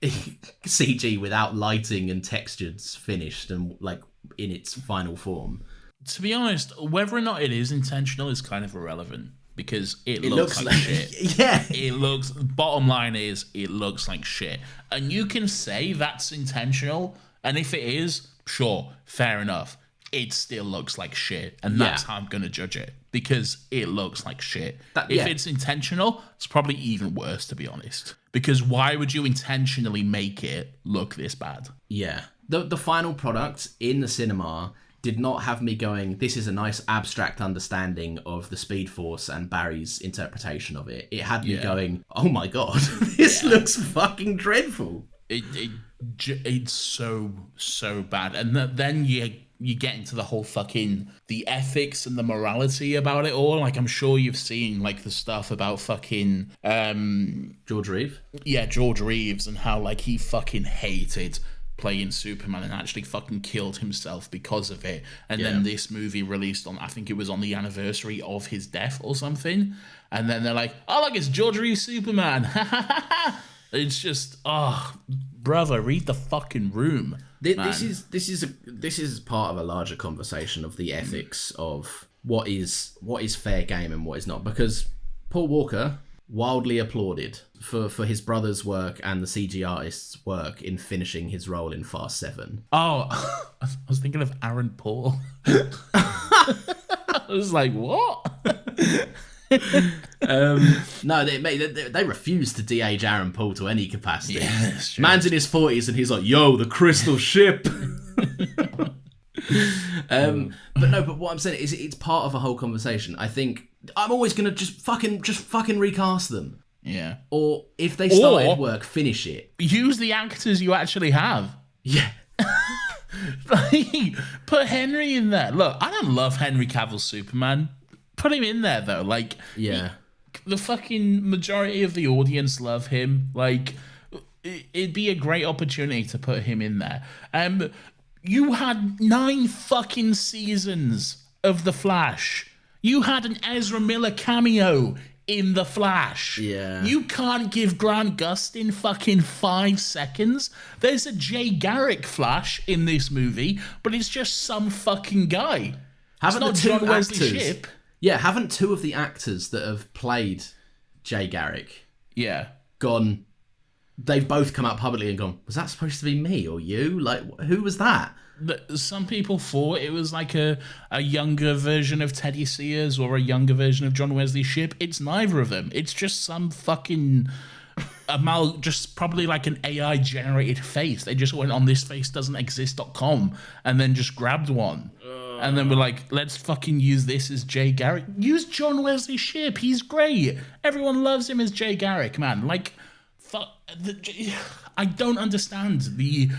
CG without lighting and textures finished and like in its final form. To be honest, whether or not it is intentional is kind of irrelevant because it looks like shit. Yeah. It looks, bottom line is, it looks like shit. And you can say that's intentional, and if it is, sure, fair enough. It still looks like shit, and that's how I'm going to judge it, because it looks like shit. If it's intentional, it's probably even worse, to be honest. Because why would you intentionally make it look this bad? Yeah. The final product in the cinema did not have me going, this is a nice abstract understanding of the Speed Force and Barry's interpretation of it. It had me going, oh my god, this looks fucking dreadful. It's so bad. And then you get into the whole fucking, the ethics and the morality about it all. Like, I'm sure you've seen, like, the stuff about fucking... George Reeves? Yeah, George Reeves, and how, like, he fucking hated playing Superman and actually fucking killed himself because of it. And then this movie released on, I think it was on the anniversary of his death or something. And then they're like, oh, look, it's George Reeves Superman. It's just, brother, read the fucking room. This is part of a larger conversation of the ethics of what is fair game and what is not. Because Paul Walker wildly applauded for his brother's work and the CG artist's work in finishing his role in Fast 7. Oh, I was thinking of Aaron Paul. I was like, what? No, they refuse to de-age Aaron Paul to any capacity. Yeah, that's true. Man's in his 40s and he's like, yo, the crystal ship. But what I'm saying is it's part of a whole conversation. I think I'm always going to just fucking recast them. Yeah. Or if they started work, finish it. Use the actors you actually have. Yeah. Like, put Henry in there. Look, I don't love Henry Cavill's Superman. Put him in there, though. Like, yeah. The fucking majority of the audience love him. Like, it'd be a great opportunity to put him in there. You had 9 fucking seasons of The Flash. You had an Ezra Miller cameo in The Flash. Yeah. You can't give Grant Gustin fucking 5 seconds. There's a Jay Garrick Flash in this movie, but it's just some fucking guy. Haven't it's the not two John Wesley actors? Shipp. Yeah, haven't 2 of the actors that have played Jay Garrick Yeah. gone? They've both come out publicly and gone, was that supposed to be me or you? Like, who was that? Some people thought it was like a younger version of Teddy Sears or a younger version of John Wesley Shipp. It's neither of them. It's just some fucking just probably like an AI generated face. They just went on thisfacedoesn'texist.com and then just grabbed one. And then we're like, let's fucking use this as Jay Garrick. Use John Wesley Shipp. He's great. Everyone loves him as Jay Garrick, man. Like, I don't understand the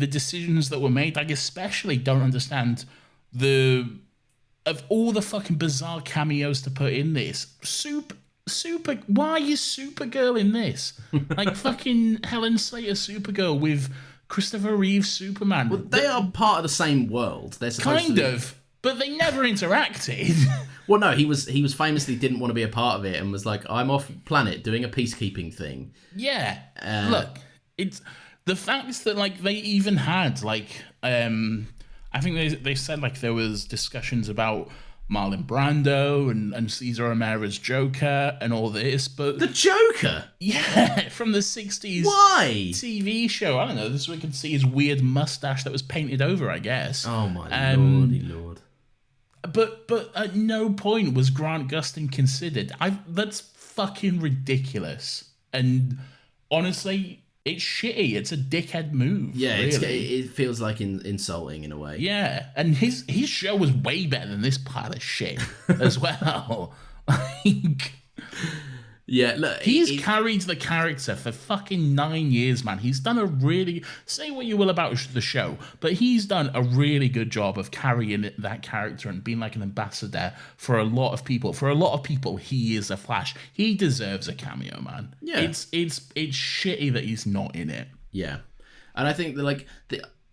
decisions that were made. I especially don't understand of all the fucking bizarre cameos to put in this. Why is Supergirl in this? Like fucking Helen Slater Supergirl with Christopher Reeve Superman. Well, they are part of the same world. They're supposed Kind to be... of, but they never interacted. Well, no, he was famously didn't want to be a part of it and was like, I'm off planet doing a peacekeeping thing. Yeah. Look, it's the fact that like they even had like I think they said like there was discussions about Marlon Brando and Cesar Romera's Joker and all this, but The Joker? yeah, from the 60s Why? TV show. I don't know, this we can see his weird mustache that was painted over, I guess. Oh my lordy lord. But at no point was Grant Gustin considered. That's fucking ridiculous. And honestly, it's shitty. It's a dickhead move. Yeah, really. it feels like insulting in a way. Yeah, and his show was way better than this pile of shit as well. Like, Yeah, look, he's carried the character for fucking 9 years, man. He's done a really... Say what you will about the show, but he's done a really good job of carrying that character and being like an ambassador for a lot of people. For a lot of people, he is a Flash. He deserves a cameo, man. Yeah. It's shitty that he's not in it. Yeah, and I think that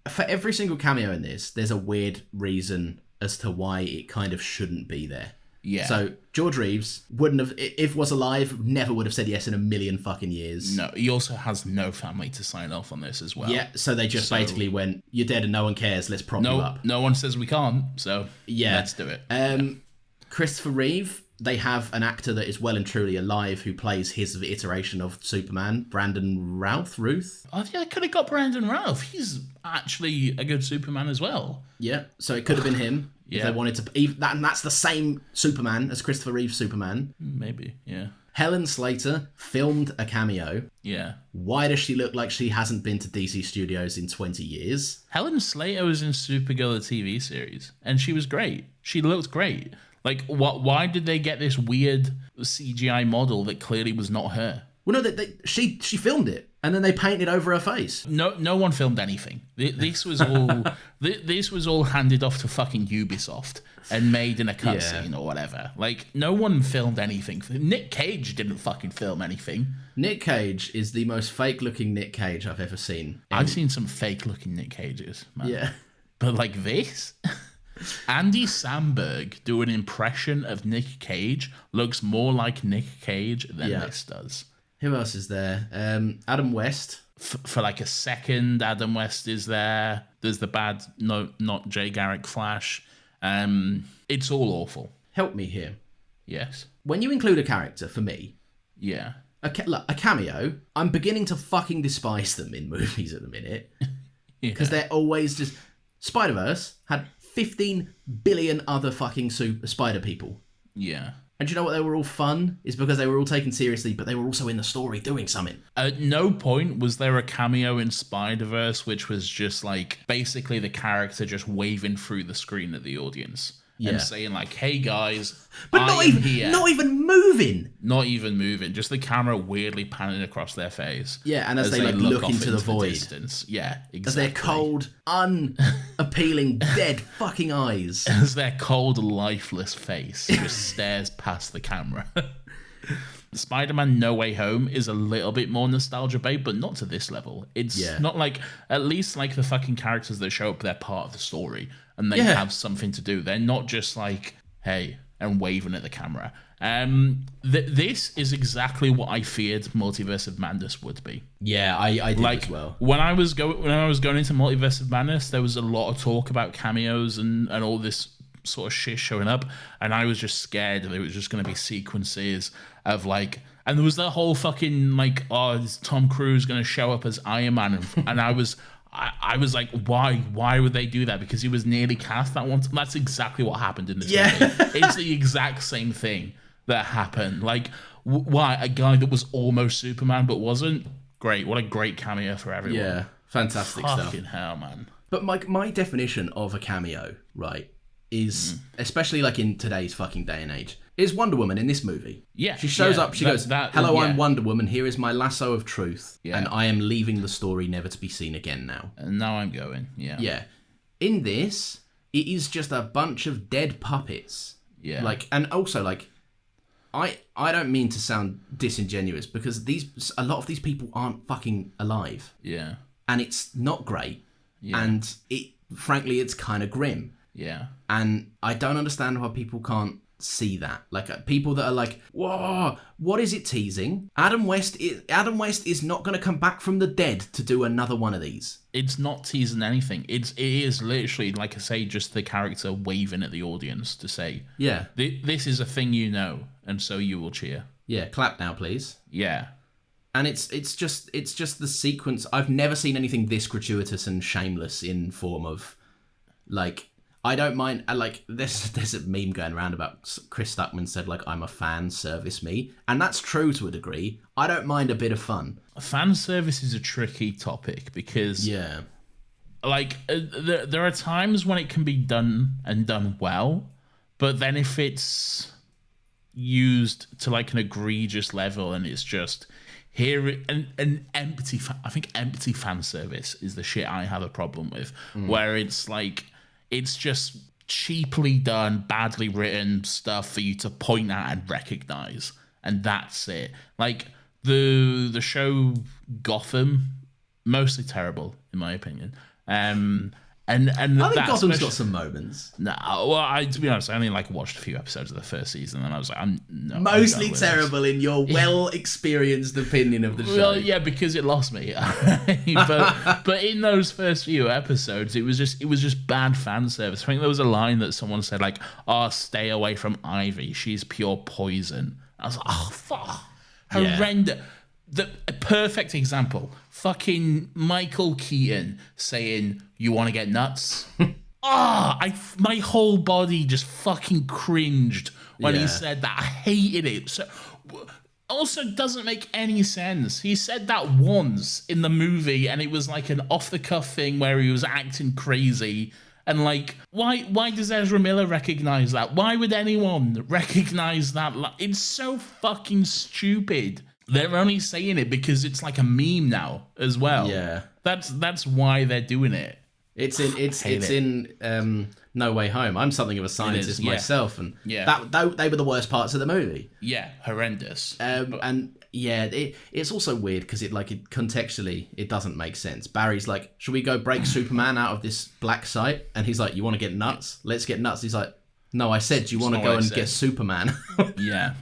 for every single cameo in this, there's a weird reason as to why it kind of shouldn't be there. Yeah. So George Reeves wouldn't have, if was alive, never would have said yes in a million fucking years. No, he also has no family to sign off on this as well. Yeah, so they just basically went, you're dead and no one cares, let's prop you up. No one says we can't, so Yeah. let's do it. Christopher Reeve, they have an actor that is well and truly alive who plays his iteration of Superman, Brandon Ruth. Oh, yeah, I could have got Brandon Routh. He's actually a good Superman as well. Yeah, so it could have been him. If Yeah. they wanted to, and that's the same Superman as Christopher Reeve's Superman. Maybe, yeah. Helen Slater filmed a cameo. Yeah. Why does she look like she hasn't been to DC Studios in 20 years? Helen Slater was in Supergirl, the TV series, and she was great. She looked great. Like, why did they get this weird CGI model that clearly was not her? Well, no, she filmed it, and then they painted over her face. No one filmed anything. This was all this was all handed off to fucking Ubisoft and made in a cutscene or whatever. Like, no one filmed anything. Nick Cage didn't fucking film anything. Nick Cage is the most fake-looking Nick Cage I've ever seen. I've seen some fake-looking Nick Cages, man. Yeah. But like this? Andy Samberg do an impression of Nick Cage looks more like Nick Cage than this does. Who else is there? Adam West. For like a second, Adam West is there. There's the bad, not Jay Garrick Flash. It's all awful. Help me here. Yes. When you include a character, for me, Yeah. Look, a cameo, I'm beginning to fucking despise them in movies at the minute. Because they're always just... Spider-Verse had 15 billion other fucking spider people. Yeah. And do you know what they were all fun? Is because they were all taken seriously, but they were also in the story doing something. At no point was there a cameo in Spider-Verse which was just like basically the character just waving through the screen at the audience and saying like, "Hey guys, but I not am even here." not even moving. Not even moving, just the camera weirdly panning across their face. Yeah, and as they like look off into the void. Distance. Yeah, exactly. As their cold, unappealing, dead fucking eyes. As their cold, lifeless face just stares past the camera. Spider-Man No Way Home is a little bit more nostalgia bait, but not to this level. It's not like, at least like the fucking characters that show up, they're part of the story and they have something to do. They're not just like, hey, and waving at the camera. This is exactly what I feared Multiverse of Madness would be. Yeah, I did like, as well. When I was going into Multiverse of Madness, there was a lot of talk about cameos and all this sort of shit showing up, and I was just scared that it was just going to be sequences of like, and there was that whole fucking like, oh, is Tom Cruise going to show up as Iron Man, and I was like, why would they do that? Because he was nearly cast that once. That's exactly what happened in this movie. It's the exact same thing that happened. Like, why a guy that was almost Superman but wasn't? Great, what a great cameo for everyone. Yeah, fantastic stuff. Fucking hell, man. But my definition of a cameo, right, is especially like in today's fucking day and age, is Wonder Woman in this movie. Yeah, she shows up. She goes, "Hello, I'm Wonder Woman. Here is my lasso of truth, and I am leaving the story never to be seen again now." And now I'm going. Yeah. Yeah. In this, it is just a bunch of dead puppets. Yeah. Like, and also like, I don't mean to sound disingenuous because a lot of these people aren't fucking alive. Yeah. And it's not great. Yeah. And frankly, it's kind of grim. Yeah. And I don't understand why people can't see that. Like, people that are like, whoa, what is it teasing? Adam West is not going to come back from the dead to do another one of these. It's not teasing anything. It is literally, like I say, just the character waving at the audience to say, yeah, this is a thing you know, and so you will cheer. Yeah, clap now, please. Yeah. And it's just the sequence. I've never seen anything this gratuitous and shameless in form of, like, I don't mind. Like, there's a meme going around about Chris Stuckman said, like, I'm a fan, service me. And that's true to a degree. I don't mind a bit of fun. Fan service is a tricky topic because, like, there are times when it can be done and done well. But then if it's used to, like, an egregious level and it's just here, an empty, I think empty fan service is the shit I have a problem with. Where it's like, it's just cheaply done, badly written stuff for you to point at and recognize, and that's it. Like the show Gotham, mostly terrible in my opinion. And I think Gotham's got some moments. No, well, to be honest, I only watched a few episodes of the first season, and I was like, mostly terrible in your well-experienced opinion of the show. Well, yeah, because it lost me. but in those first few episodes, it was just bad fan service. I think there was a line that someone said like, "Oh, stay away from Ivy. She's pure poison." I was like, "Oh, fuck, horrendous." A perfect example, fucking Michael Keaton saying, "You want to get nuts?" My whole body just fucking cringed when he said that. I hated it. So, also doesn't make any sense. He said that once in the movie, and it was like an off-the-cuff thing where he was acting crazy. And like, why does Ezra Miller recognize that? Why would anyone recognize that? It's so fucking stupid. They're only saying it because it's like a meme now as well. Yeah, that's why they're doing it. It's in No Way Home. I'm something of a scientist myself, and that they were the worst parts of the movie. Yeah, horrendous. It's also weird because it contextually it doesn't make sense. Barry's like, "Should we go break Superman out of this black site?" And he's like, "You want to get nuts? Let's get nuts." He's like, "No, I said, do you want to go and get Superman?" Yeah.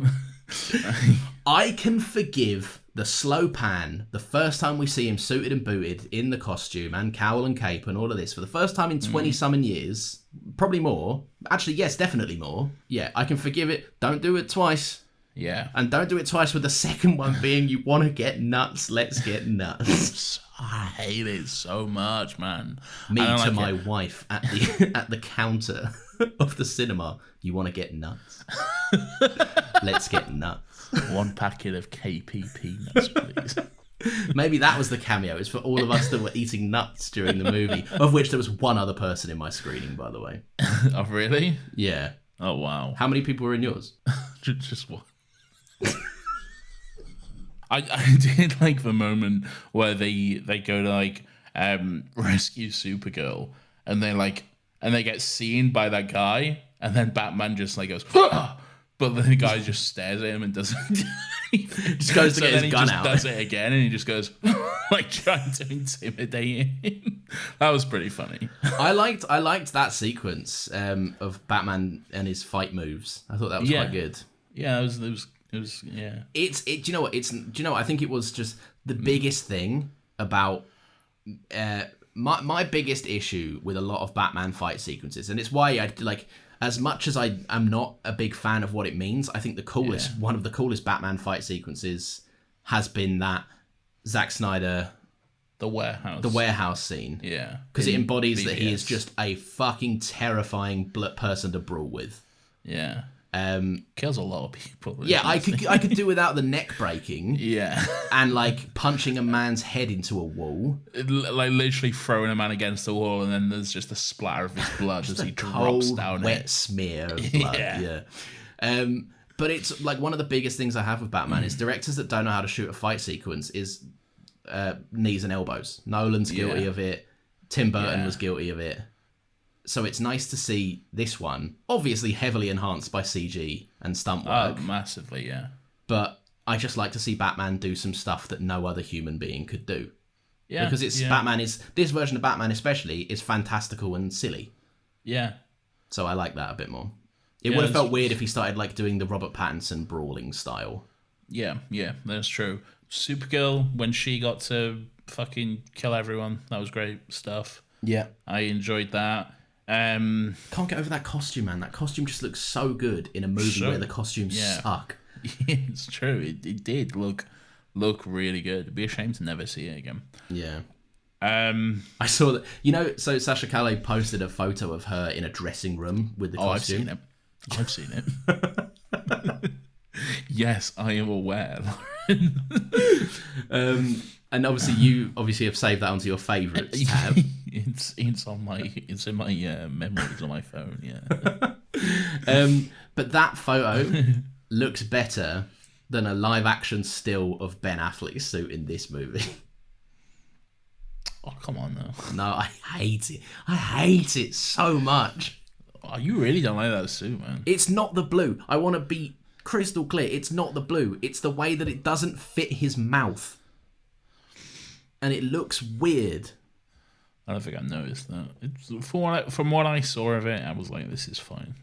I can forgive the slow pan the first time we see him suited and booted in the costume and cowl and cape and all of this for the first time in 20-something years. Probably more. Actually, yes, definitely more. Yeah, I can forgive it. Don't do it twice. Yeah. And don't do it twice with the second one being you want to get nuts, let's get nuts. I hate it so much, man. Me I don't to like my it. wife at the counter of the cinema. You want to get nuts? Let's get nuts. 1 packet of KP peanuts, please. Maybe that was the cameo. It's for all of us that were eating nuts during the movie, of which there was one other person in my screening, by the way. Oh, really? Yeah. Oh, wow. How many people were in yours? Just one. I did like the moment where they go to like rescue Supergirl and they get seen by that guy and then Batman just like goes "Ah!" But then the guy just stares at him and doesn't do anything. Just goes to So get then his he gun just out. does it again and he just goes like trying to intimidate him. That was pretty funny. I liked that sequence of Batman and his fight moves. I thought that was quite good. Yeah, it was yeah. Do you know what? I think it was just the biggest thing about my biggest issue with a lot of Batman fight sequences, and it's why I like, as much as I am not a big fan of what it means, I think one of the coolest Batman fight sequences has been that Zack Snyder The warehouse scene. Yeah. Because it In embodies that he is BVS. just a fucking terrifying person to brawl with. Yeah. Um, Kills a lot of people. yeah, I could do without the neck breaking Yeah. and like punching a man's head into a wall. Like literally throwing a man against the wall and then there's just a splatter of his blood as he drops down wet it. smear of blood. Yeah. Yeah. But it's like one of the biggest things I have with Batman is directors that don't know how to shoot a fight sequence is knees and elbows. Nolan's guilty Yeah. of it. Tim Burton Yeah. was guilty of it. So it's nice to see this one, obviously heavily enhanced by CG and stunt work, Massively, yeah. but I just like to see Batman do some stuff that no other human being could do. Yeah. Because this version of Batman especially is fantastical and silly. Yeah. So I like that a bit more. It Yeah, would have that's- felt weird if he started like doing the Robert Pattinson brawling style. Yeah, that's true. Supergirl, when she got to fucking kill everyone, that was great stuff. Yeah. I enjoyed that. Can't get over that costume, man. That costume just looks so good in a movie where the costumes suck. It's true. It did look really good. It'd be a shame to never see it again. Yeah. Um, I saw that. So Sasha Calle posted a photo of her in a dressing room with the costume. I've seen it. Yes, I am aware. And obviously you have saved that onto your favourites tab. It's in my memories on my phone. Yeah. But that photo looks better than a live action still of Ben Affleck's suit in this movie. Oh, come on now. No, I hate it. I hate it so much. Oh, you really don't like that suit, man. It's not the blue. I want to be crystal clear. It's not the blue. It's the way that it doesn't fit his mouth. And it looks weird. I don't think I noticed that. From what I saw of it, I was like, this is fine.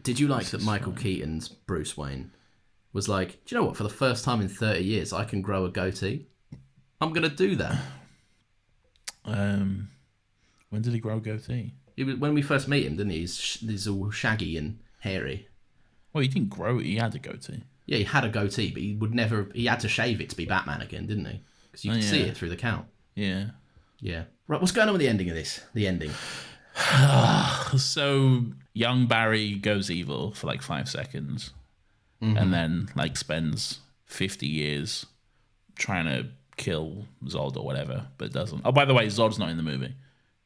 Did you like that Michael Keaton's Bruce Wayne was like, do you know what? For the first time in 30 years, I can grow a goatee. I'm going to do that. When did he grow a goatee? When we first meet him, didn't he? He's all shaggy and hairy. Well, he didn't grow it. He had a goatee. Yeah, he had a goatee, but he had to shave it to be Batman again, didn't he? Because you could see it through the count. Yeah. Yeah. Right, what's going on with the ending of this? The ending. So young Barry goes evil for like 5 seconds, and then like spends 50 years trying to kill Zod or whatever, but doesn't. Oh, by the way, Zod's not in the movie.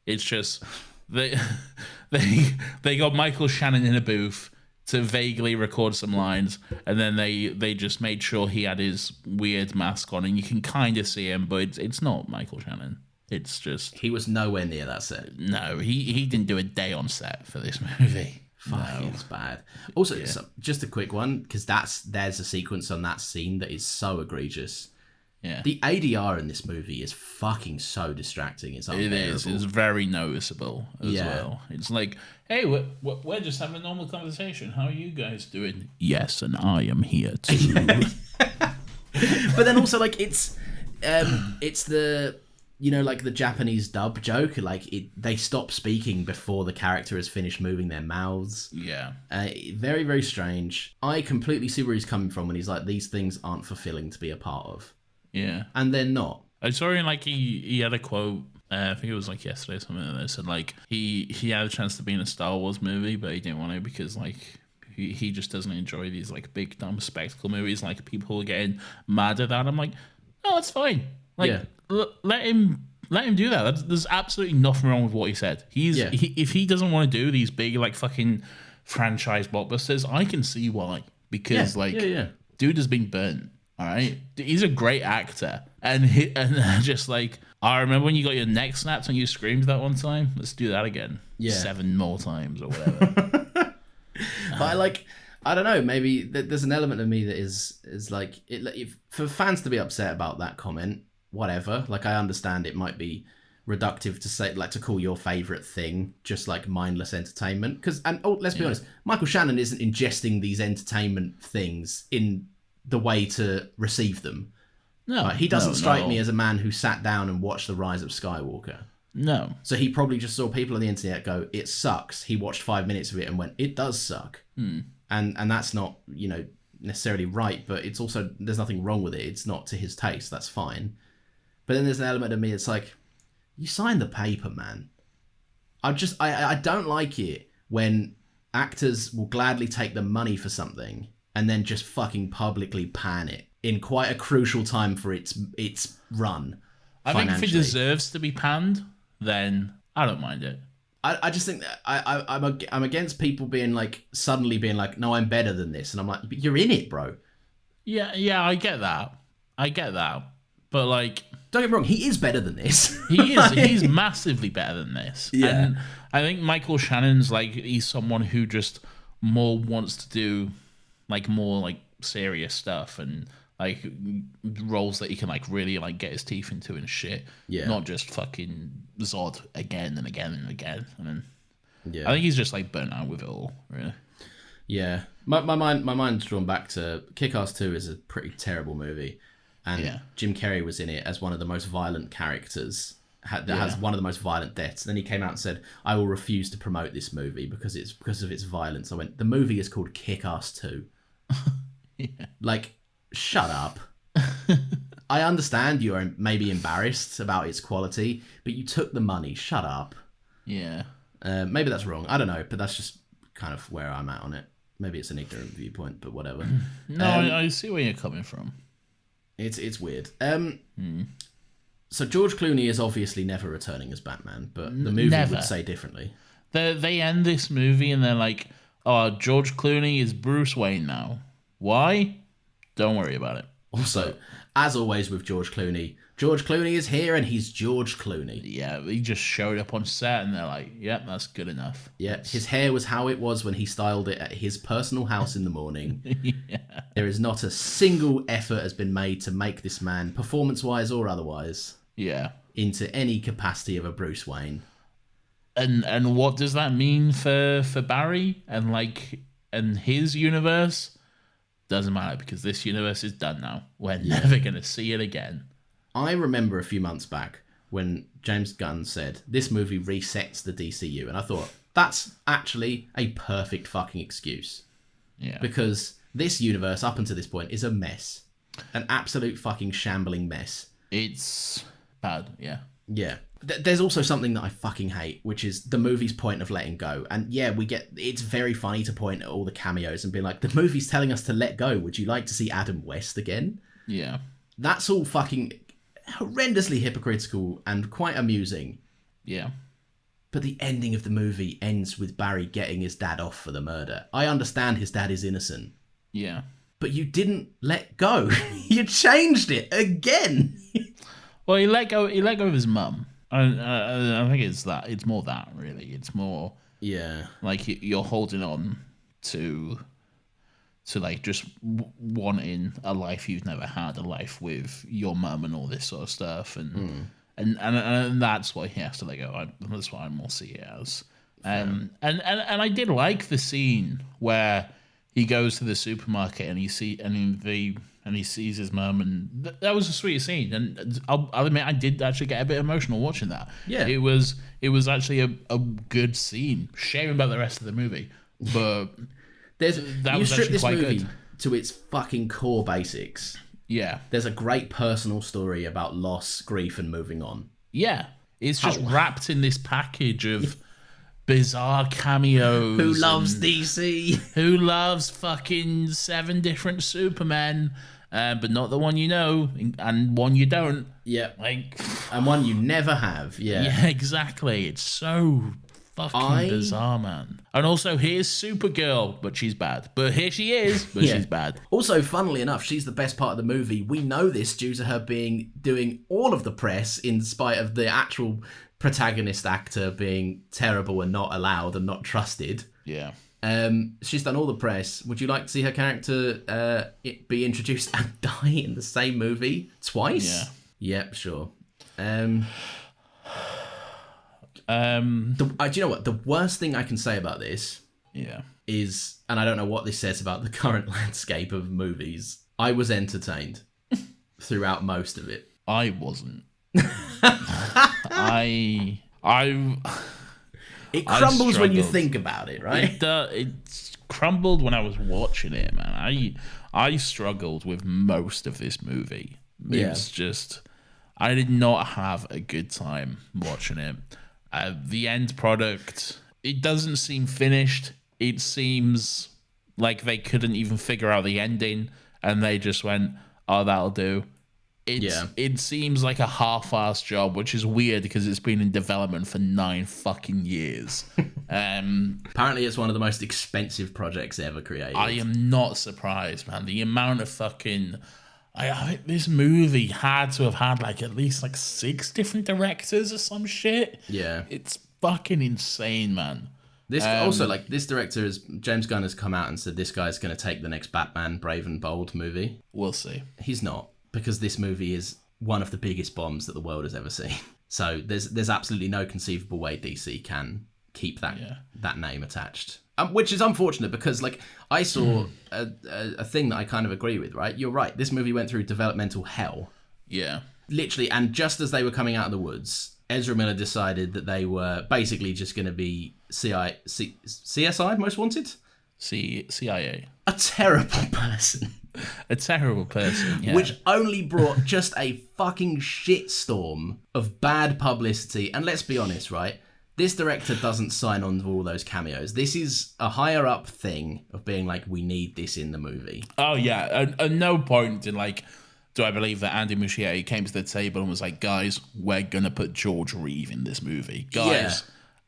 It's just they got Michael Shannon in a booth to vaguely record some lines, and then they just made sure he had his weird mask on, and you can kind of see him, but it's not Michael Shannon. It's just He was nowhere near that set. no. He didn't do a day on set for this movie. Fuck, it's bad. Also, just a quick one, because there's a sequence on that scene that is so egregious. Yeah, The ADR in this movie is fucking so distracting. It's unbearable. it is. It's very noticeable as Yeah. well. It's like, hey, we're just having a normal conversation. How are you guys doing? Yes, and I am here too. But then also, like, it's the you know, like the Japanese dub joke, like they stop speaking before the character has finished moving their mouths. Yeah. Very, very strange. I completely see where he's coming from when he's like, these things aren't fulfilling to be a part of. Yeah. And they're not. I saw him, like, he had a quote, I think it was like yesterday or something, that said, like, he had a chance to be in a Star Wars movie, but he didn't want to because, like, he just doesn't enjoy these, like, big, dumb spectacle movies. Like, people are getting mad at that. I'm like, no, it's fine. Like, let him do that. There's absolutely nothing wrong with what he said. If he doesn't want to do these big, like, fucking franchise blockbusters, I can see why. Because, dude has been burnt. All right, he's a great actor, and just like, I remember when you got your neck snapped and you screamed that one time. Let's do that again. 7 more times or whatever. But I don't know. Maybe there's an element of me that is like, if, for fans to be upset about that comment, whatever. Like, I understand it might be reductive to say, like, to call your favorite thing just like mindless entertainment. Because, let's be honest, Michael Shannon isn't ingesting these entertainment things in the way to receive them. No, he doesn't strike me as a man who sat down and watched The Rise of Skywalker. No. So he probably just saw people on the internet go, it sucks. He watched 5 minutes of it and went, it does suck. And that's not, you know, necessarily right, but it's also, there's nothing wrong with it. It's not to his taste. That's fine. But then there's an element of me, it's like, you signed the paper, man. I don't like it when actors will gladly take the money for something and then just fucking publicly pan it in quite a crucial time for its run. I think if it deserves to be panned, then I don't mind it. I just think that I'm against people being like, suddenly being like, no, I'm better than this. And I'm like, but you're in it, bro. Yeah, I get that. But, like, don't get me wrong, he is better than this. He's massively better than this. Yeah. And I think Michael Shannon's, like, he's someone who just more wants to do, like, more, like, serious stuff and, like, roles that he can, like, really, like, get his teeth into and shit. Yeah. Not just fucking Zod again and again and again. And then yeah. I think he's just, like, burnt out with it all, really. Yeah. My mind's drawn back to Kick-Ass 2 is a pretty terrible movie. And Jim Carrey was in it as one of the most violent characters, has one of the most violent deaths. And then he came out and said, I will refuse to promote this movie because of its violence. I went, the movie is called Kick-Ass 2. Like, shut up. I understand you're maybe embarrassed about its quality, but you took the money. Shut up. Yeah. Maybe that's wrong. I don't know, but that's just kind of where I'm at on it. Maybe it's an ignorant viewpoint, but whatever. No, I see where you're coming from. It's weird. So George Clooney is obviously never returning as Batman, but the movie would say differently. They end this movie and they're like, oh, George Clooney is Bruce Wayne now. Why? Don't worry about it. Also, as always with George Clooney is here and he's George Clooney. Yeah, he just showed up on set and they're like, yep, that's good enough. Yeah, his hair was how it was when he styled it at his personal house in the morning. Yeah. There is not a single effort has been made to make this man, performance-wise or otherwise, into any capacity of a Bruce Wayne. And what does that mean for Barry and his universe? Doesn't matter because this universe is done now. We're never going to see it again. I remember a few months back when James Gunn said, this movie resets the DCU. And I thought, that's actually a perfect fucking excuse. Yeah. Because this universe, up until this point, is a mess. An absolute fucking shambling mess. It's bad, yeah. Yeah. There's also something that I fucking hate, which is the movie's point of letting go. And yeah, it's very funny to point at all the cameos and be like, the movie's telling us to let go. Would you like to see Adam West again? Yeah. That's all fucking horrendously hypocritical and quite amusing. Yeah. But the ending of the movie ends with Barry getting his dad off for the murder. I understand his dad is innocent. Yeah. But you didn't let go. You changed it again. Well, he let go of his mum. I think it's that. It's more that, really. It's more... Yeah. Like, you're holding on to like, just wanting a life you've never had, a life with your mum and all this sort of stuff. And that's what he has to let go. That's what I more see it as. And I did like the scene where he goes to the supermarket and he sees his mum, and that was a sweet scene. And I'll admit, I did actually get a bit emotional watching that. Yeah. It was actually a good scene. Shame about the rest of the movie, but you strip this movie to its fucking core basics. Yeah. There's a great personal story about loss, grief, and moving on. Yeah. It's just wrapped in this package of bizarre cameos. Who loves DC? Who loves fucking 7 different Supermen, but not the one you know, and one you don't. Yeah. Like, and one you never have. Yeah. Yeah, exactly. It's so fucking bizarre, man. And also, here's Supergirl, but she's bad. But here she is, but she's bad. Also, funnily enough, she's the best part of the movie. We know this due to her doing all of the press in spite of the actual protagonist actor being terrible and not allowed and not trusted. Yeah. She's done all the press. Would you like to see her character be introduced and die in the same movie twice? Yeah. Yep, sure. Do you know what? The worst thing I can say about this is, and I don't know what this says about the current landscape of movies, I was entertained throughout most of it. I wasn't. It crumbles when you think about it, right? It crumbled when I was watching it, man. I struggled with most of this movie. It was just, I did not have a good time watching it. The end product, it doesn't seem finished. It seems like they couldn't even figure out the ending, and they just went, "Oh, that'll do." It seems like a half-assed job, which is weird because it's been in development for 9 fucking years. Apparently, it's one of the most expensive projects ever created. I am not surprised, man. The amount of fucking... I think this movie had to have had at least 6 different directors or some shit. Yeah. It's fucking insane, man. This this director is James Gunn has come out and said this guy's going to take the next Batman Brave and Bold movie. We'll see. He's not, because this movie is one of the biggest bombs that the world has ever seen. So there's absolutely no conceivable way DC can keep that name attached. Which is unfortunate because I saw a thing that I kind of agree with, right? You're right. This movie went through developmental hell. Yeah. Literally. And just as they were coming out of the woods, Ezra Miller decided that they were basically just going to be CSI, Most Wanted? CIA. A terrible person. A terrible person, yeah. Which only brought just a fucking shitstorm of bad publicity. And let's be honest, right? This director doesn't sign on to all those cameos. This is a higher up thing of being we need this in the movie. Oh, yeah. At no point in do I believe that Andy Muschietti came to the table and was like, guys, we're going to put George Reeve in this movie. Guys,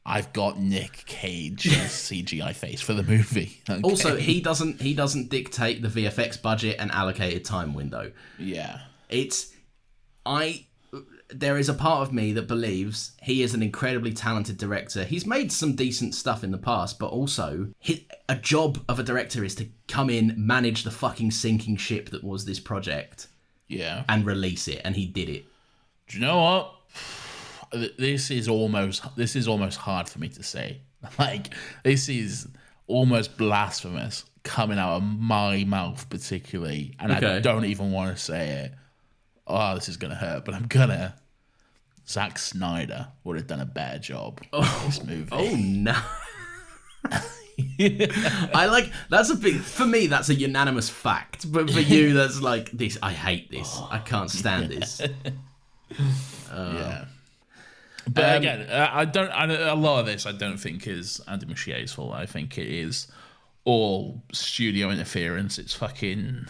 I've got Nick Cage's CGI face for the movie. Okay. Also, he doesn't dictate the VFX budget and allocated time window. Yeah. There is a part of me that believes he is an incredibly talented director. He's made some decent stuff in the past, but also a job of a director is to come in, manage the fucking sinking ship that was this project. Yeah. And release it, and he did it. Do you know what? This is almost hard for me to say. This is almost blasphemous coming out of my mouth particularly, and I don't even want to say it. Oh, this is going to hurt, but I'm going to. Zack Snyder would have done a better job in this movie. Oh, no. That's for me, that's a unanimous fact. But for you, that's this, I hate this. I can't stand this. Yeah. But again, a lot of this I don't think is Andy Muschietti's fault. I think it is all studio interference. It's fucking...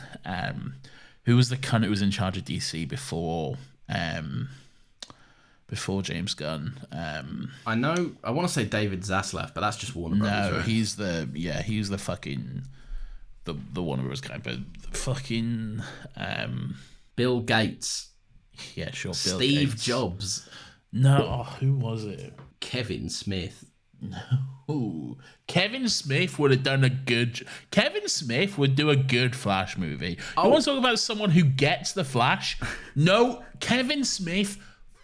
who was the cunt who was in charge of DC before James Gunn? I know. I want to say David Zaslav, but that's just Warner Brothers. No, right? he's the fucking the Warner Brothers guy, but fucking Bill Gates. Yeah, sure. Bill Steve Gates. Jobs. No, who was it? Kevin Smith. Ooh, Kevin Smith would have done a good... Kevin Smith would do a good Flash movie. You want to talk about someone who gets the Flash? No, Kevin Smith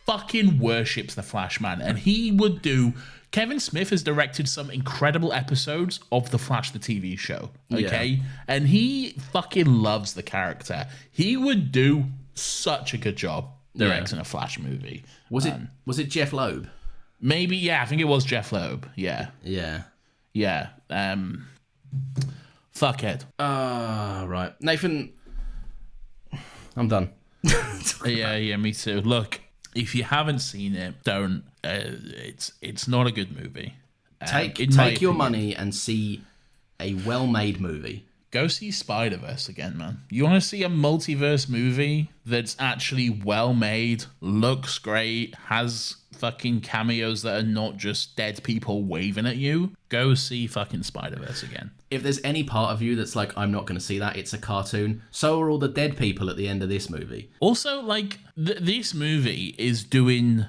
fucking worships the Flash, man. And he would do Kevin Smith has directed some incredible episodes of The Flash, the TV show. Okay, and he fucking loves the character. He would do such a good job directing a Flash movie. Was it Jeff Loeb? Maybe, yeah. I think it was Jeff Loeb. Yeah, Yeah. Fuckhead. Right. Nathan, I'm done. Yeah, me too. Look, if you haven't seen it, don't. It's not a good movie. Take your money and see a well-made movie. Go see Spider-Verse again, man. You want to see a multiverse movie that's actually well-made, looks great, has fucking cameos that are not just dead people waving at you? Go see fucking Spider-Verse again. If there's any part of you that's like, I'm not going to see that, it's a cartoon, so are all the dead people at the end of this movie. Also, like, this movie is doing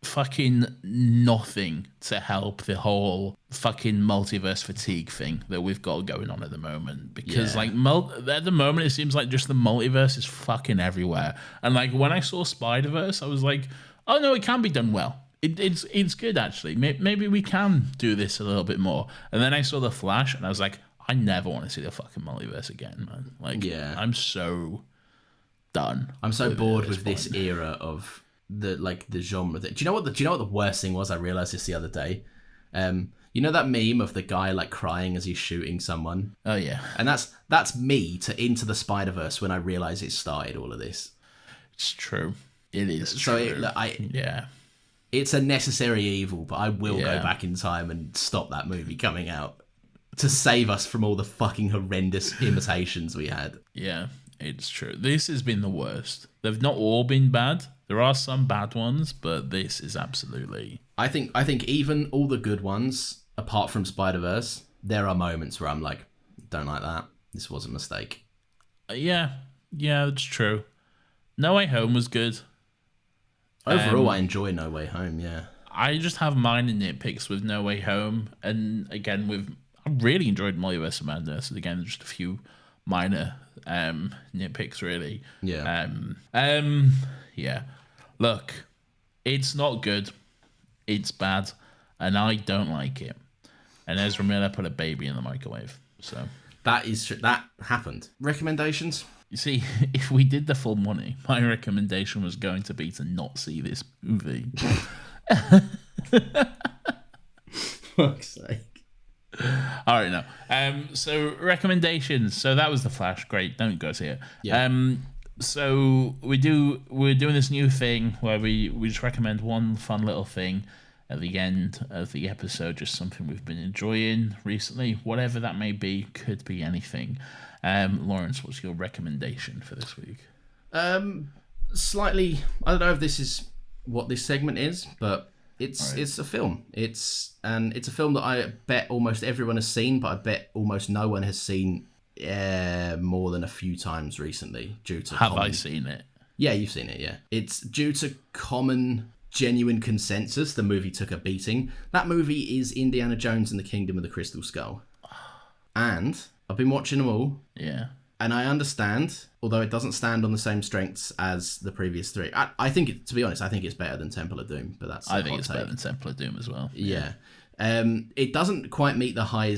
fucking nothing to help the whole fucking multiverse fatigue thing that we've got going on at the moment, because like at the moment it seems like just the multiverse is fucking everywhere. And like when I saw Spider-Verse, I was like, oh no, it can be done well. It's good actually. Maybe we can do this a little bit more. And then I saw The Flash and I was like, I never want to see the fucking multiverse again, man. Like, I'm so done. I'm so bored with this era of the genre. Do you know what the worst thing was? I realized this the other day. You know that meme of the guy like crying as he's shooting someone? Oh yeah. And that's me to Into the Spider-Verse when I realized it started all of this. It's true. It is. So true. It's a necessary evil, but I will go back in time and stop that movie coming out to save us from all the fucking horrendous imitations we had. Yeah, it's true. This has been the worst. They've not all been bad. There are some bad ones, but this is absolutely... I think even all the good ones, apart from Spider-Verse, there are moments where I'm like, don't like that. This was a mistake. Yeah, that's true. No Way Home was good. Overall, I enjoy No Way Home, yeah. I just have minor nitpicks with No Way Home. And again, I really enjoyed Multiverse of Madness. Again, just a few minor nitpicks, really. Yeah. Yeah. Look, it's not good. It's bad. And I don't like it. And Ezra Miller put a baby in the microwave. So that is true. That happened. Recommendations? You see, if we did the full money, my recommendation was going to be to not see this movie. Fuck's sake. All right, now. So recommendations. So that was The Flash. Great. Don't go see it. Yeah. So we're doing this new thing where we just recommend one fun little thing at the end of the episode, just something we've been enjoying recently, whatever that may be, could be anything. Lawrence, what's your recommendation for this week? Slightly, I don't know if this is what this segment is, but it's a film. It's a film that I bet almost everyone has seen, but I bet almost no one has seen more than a few times recently due to I seen it? Yeah, you've seen it, yeah. It's due to common, genuine consensus. The movie took a beating. That movie is Indiana Jones and the Kingdom of the Crystal Skull. And I've been watching them all. Yeah. And I understand, although it doesn't stand on the same strengths as the previous three. I think, to be honest, I think it's better than Temple of Doom, but that's I think it's better than Temple of Doom as well. Yeah. It doesn't quite meet the high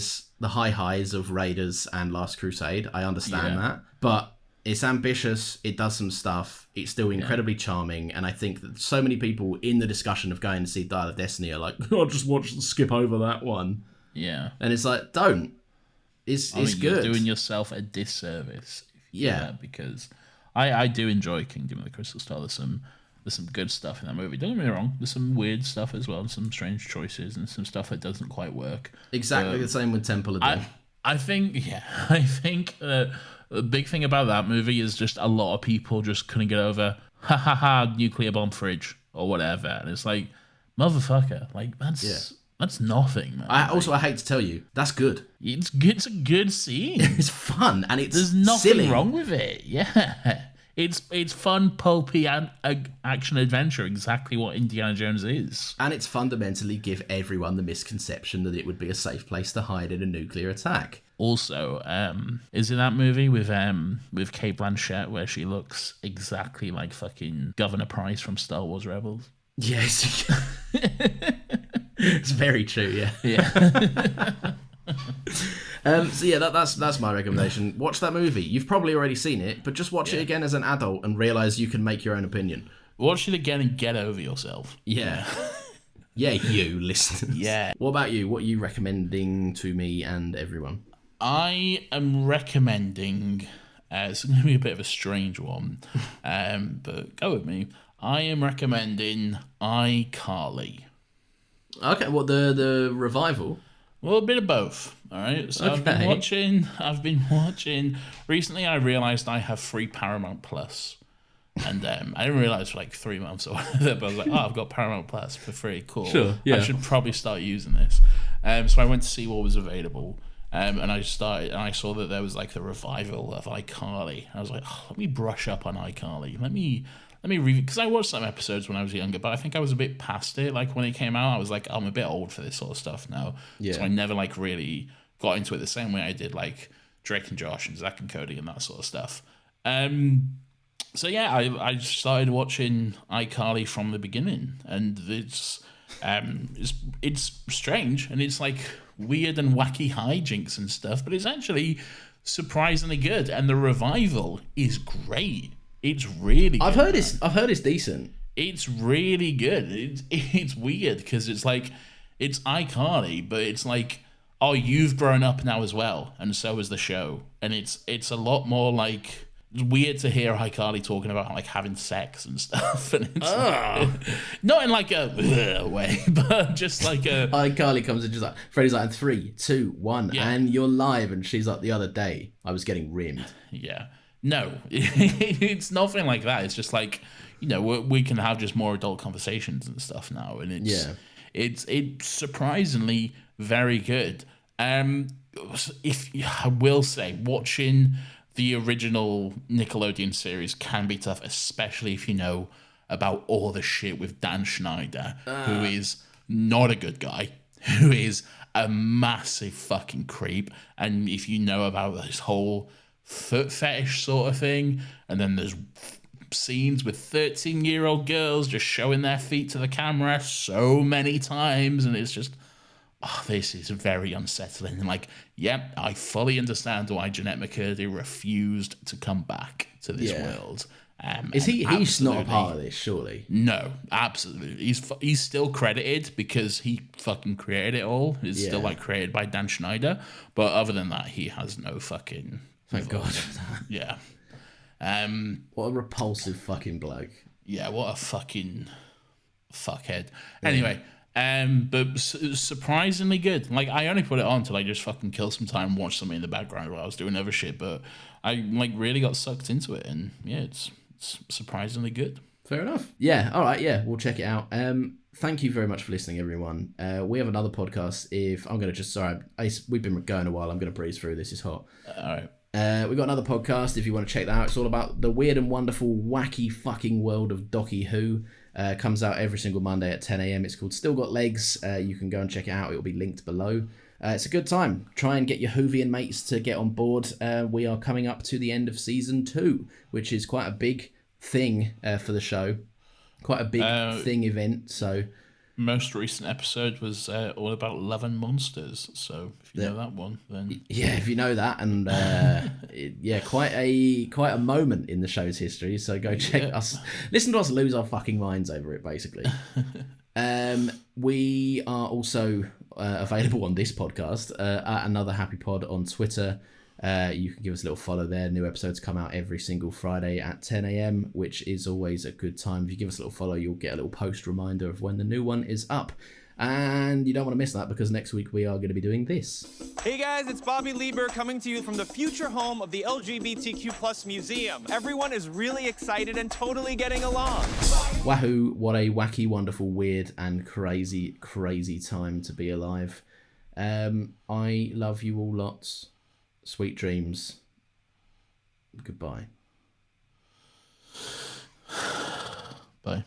highs of Raiders and Last Crusade. I understand that. But it's ambitious. It does some stuff. It's still incredibly charming. And I think that so many people in the discussion of going to see Dial of Destiny are like, I'll just skip over that one. Yeah. And it's like, don't. It's good. You're doing yourself a disservice. Because I do enjoy Kingdom of the Crystal Skull. There's some good stuff in that movie. Don't get me wrong. There's some weird stuff as well, some strange choices, and some stuff that doesn't quite work. Exactly the same with Temple of Doom. I think the big thing about that movie is just a lot of people just couldn't get over nuclear bomb fridge or whatever, and it's like, motherfucker, like that's nothing, man. I hate to tell you, that's good. It's a good scene. It's fun, and there's nothing silly. wrong with it. Yeah. It's fun, pulpy action adventure, exactly what Indiana Jones is. And it's fundamentally give everyone the misconception that it would be a safe place to hide in a nuclear attack. Also, is in that movie with Cate Blanchett where she looks exactly like fucking Governor Price from Star Wars Rebels. Yes. It's very true, yeah. Yeah. So yeah, that's my recommendation. Watch that movie. You've probably already seen it, but just watch it again as an adult and realise you can make your own opinion. Watch it again and get over yourself. Yeah. Yeah, you listeners. Yeah. What about you? What are you recommending to me and everyone? I am recommending, it's going to be a bit of a strange one, but go with me. I am recommending iCarly. Okay, what, the revival? Well, a bit of both. All right. So I've been watching. Recently, I realized I have free Paramount Plus, and I didn't realize for like 3 months or whatever. But I was like, oh, I've got Paramount Plus for free. Cool. Sure. Yeah. I should probably start using this. So I went to see what was available. And I saw that there was like the revival of iCarly. I was like, oh, let me brush up on iCarly. Let me read, because I watched some episodes when I was younger, but I think I was a bit past it. Like when it came out, I was like, I'm a bit old for this sort of stuff now. Yeah. So I never like really got into it the same way I did like Drake and Josh and Zach and Cody and that sort of stuff. So yeah, I started watching iCarly from the beginning, and it's strange and it's like weird and wacky hijinks and stuff, but it's actually surprisingly good, and the revival is great. It's really good. I've heard it's decent. It's really good. It's weird because it's like it's iCarly, but it's like, oh, you've grown up now as well, and so is the show, and it's a lot more like. It's weird to hear iCarly talking about like having sex and stuff, and it's not in like a way, but just like a. iCarly comes in just like Freddie's like 3, 2, 1, and you're live, and she's like, the other day I was getting rimmed. Yeah, no, it's nothing like that. It's just like, you know, we can have just more adult conversations and stuff now, and it's surprisingly very good. If I will say, watching the original Nickelodeon series can be tough, especially if you know about all the shit with Dan Schneider, who is not a good guy, who is a massive fucking creep. And if you know about this whole foot fetish sort of thing, and then there's scenes with 13-year-old girls just showing their feet to the camera so many times, and it's just, oh, this is very unsettling. And like, yep, I fully understand why Jeanette McCurdy refused to come back to this world. He's not a part of this, surely? No, absolutely. He's still credited because he fucking created it all. It's still like created by Dan Schneider. But other than that, he has no fucking... Thank God for that. Yeah. What a repulsive fucking bloke. Yeah, what a fucking fuckhead. Anyway... but surprisingly good. Like, I only put it on to like just fucking kill some time and watch something in the background while I was doing other shit, but I like really got sucked into it, and yeah, it's surprisingly good. Fair enough. Yeah, all right, yeah, we'll check it out. Thank you very much for listening, everyone. We have another podcast. We've been going a while. I'm going to breeze through. This is hot. All right. We've got another podcast if you want to check that out. It's all about the weird and wonderful, wacky fucking world of Docky Who. Comes out every single Monday at 10 a.m. It's called Still Got Legs. You can go and check it out. It will be linked below. It's a good time. Try and get your Whovian mates to get on board. We are coming up to the end of season 2, which is quite a big thing for the show. Quite a big event. So most recent episode was all about Love and Monsters. So if you know that one, then yeah, if you know that, and quite a moment in the show's history. So go check us, listen to us lose our fucking minds over it, basically. We are also available on this podcast at Another Happy Pod on Twitter. You can give us a little follow there. New episodes come out every single Friday at 10 a.m, which is always a good time. If you give us a little follow, you'll get a little post reminder of when the new one is up. And you don't want to miss that, because next week we are going to be doing this. Hey guys, it's Bobby Lieber coming to you from the future home of the LGBTQ+ Museum. Everyone is really excited and totally getting along. Wahoo, what a wacky, wonderful, weird and crazy, crazy time to be alive. I love you all lots. Sweet dreams. Goodbye. Bye.